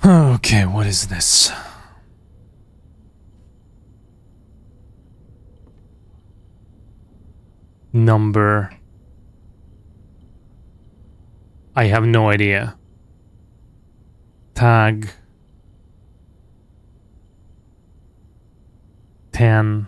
A: Okay, what is this? Number. I have no idea. Tag. 10.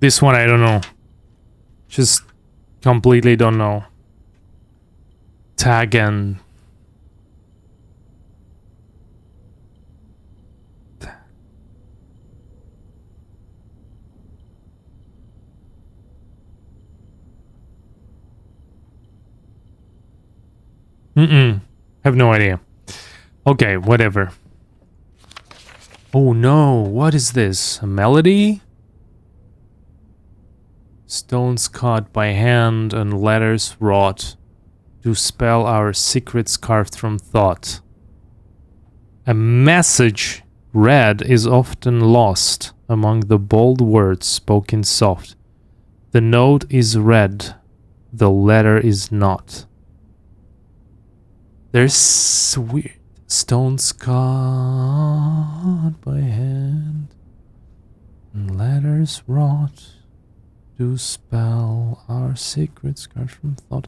A: This one I don't know. Just completely don't know. Tag and... Have no idea. Okay, whatever. Oh no, what is this? A melody? Stones cut by hand and letters wrought to spell our secrets carved from thought. A message read is often lost among the bold words spoken soft. The note is read, the letter is not. There's weird stones cut by hand and letters wrought to spell our secrets carved from thought.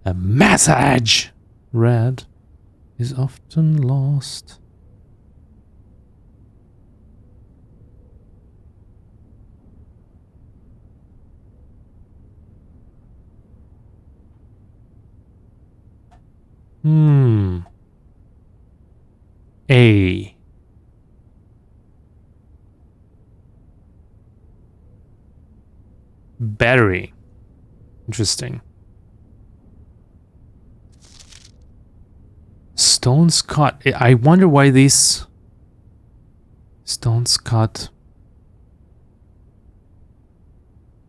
A: A message read is often lost. A. Battery. Interesting. Stones cut. I wonder why these stones cut.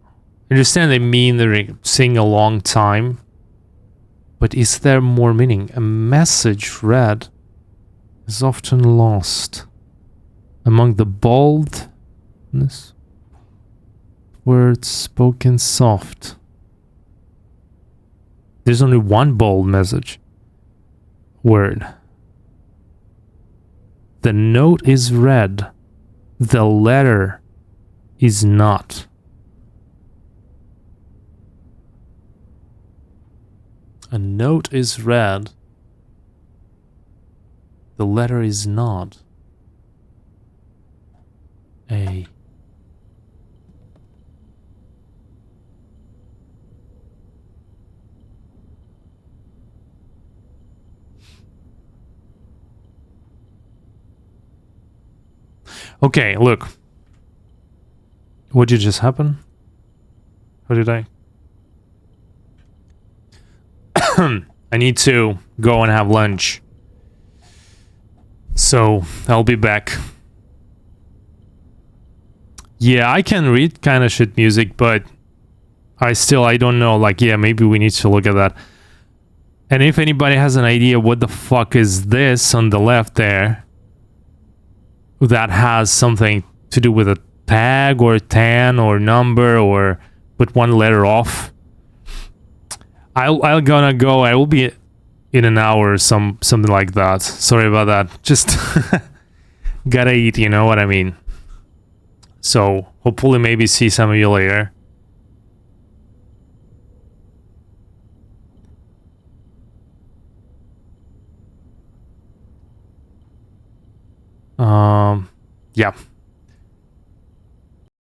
A: I understand they mean they're saying a long time. But is there more meaning? A message read is often lost among the boldness. words spoken soft. There's only one bold message. Word. The note is read. The letter is not. A note is read. The letter is not. A. Okay, look. What did just happen? How did I? I need to go and have lunch. So, I'll be back. Yeah, I can read kind of shit music, but I don't know. Like, yeah, maybe we need to look at that. And if anybody has an idea what the fuck is this on the left there, that has something to do with a tag or tan or number or put one letter off, I'll gonna go. I will be in an hour or something like that. Sorry about that. Just gotta eat, you know what I mean? So hopefully maybe see some of you later. Yeah.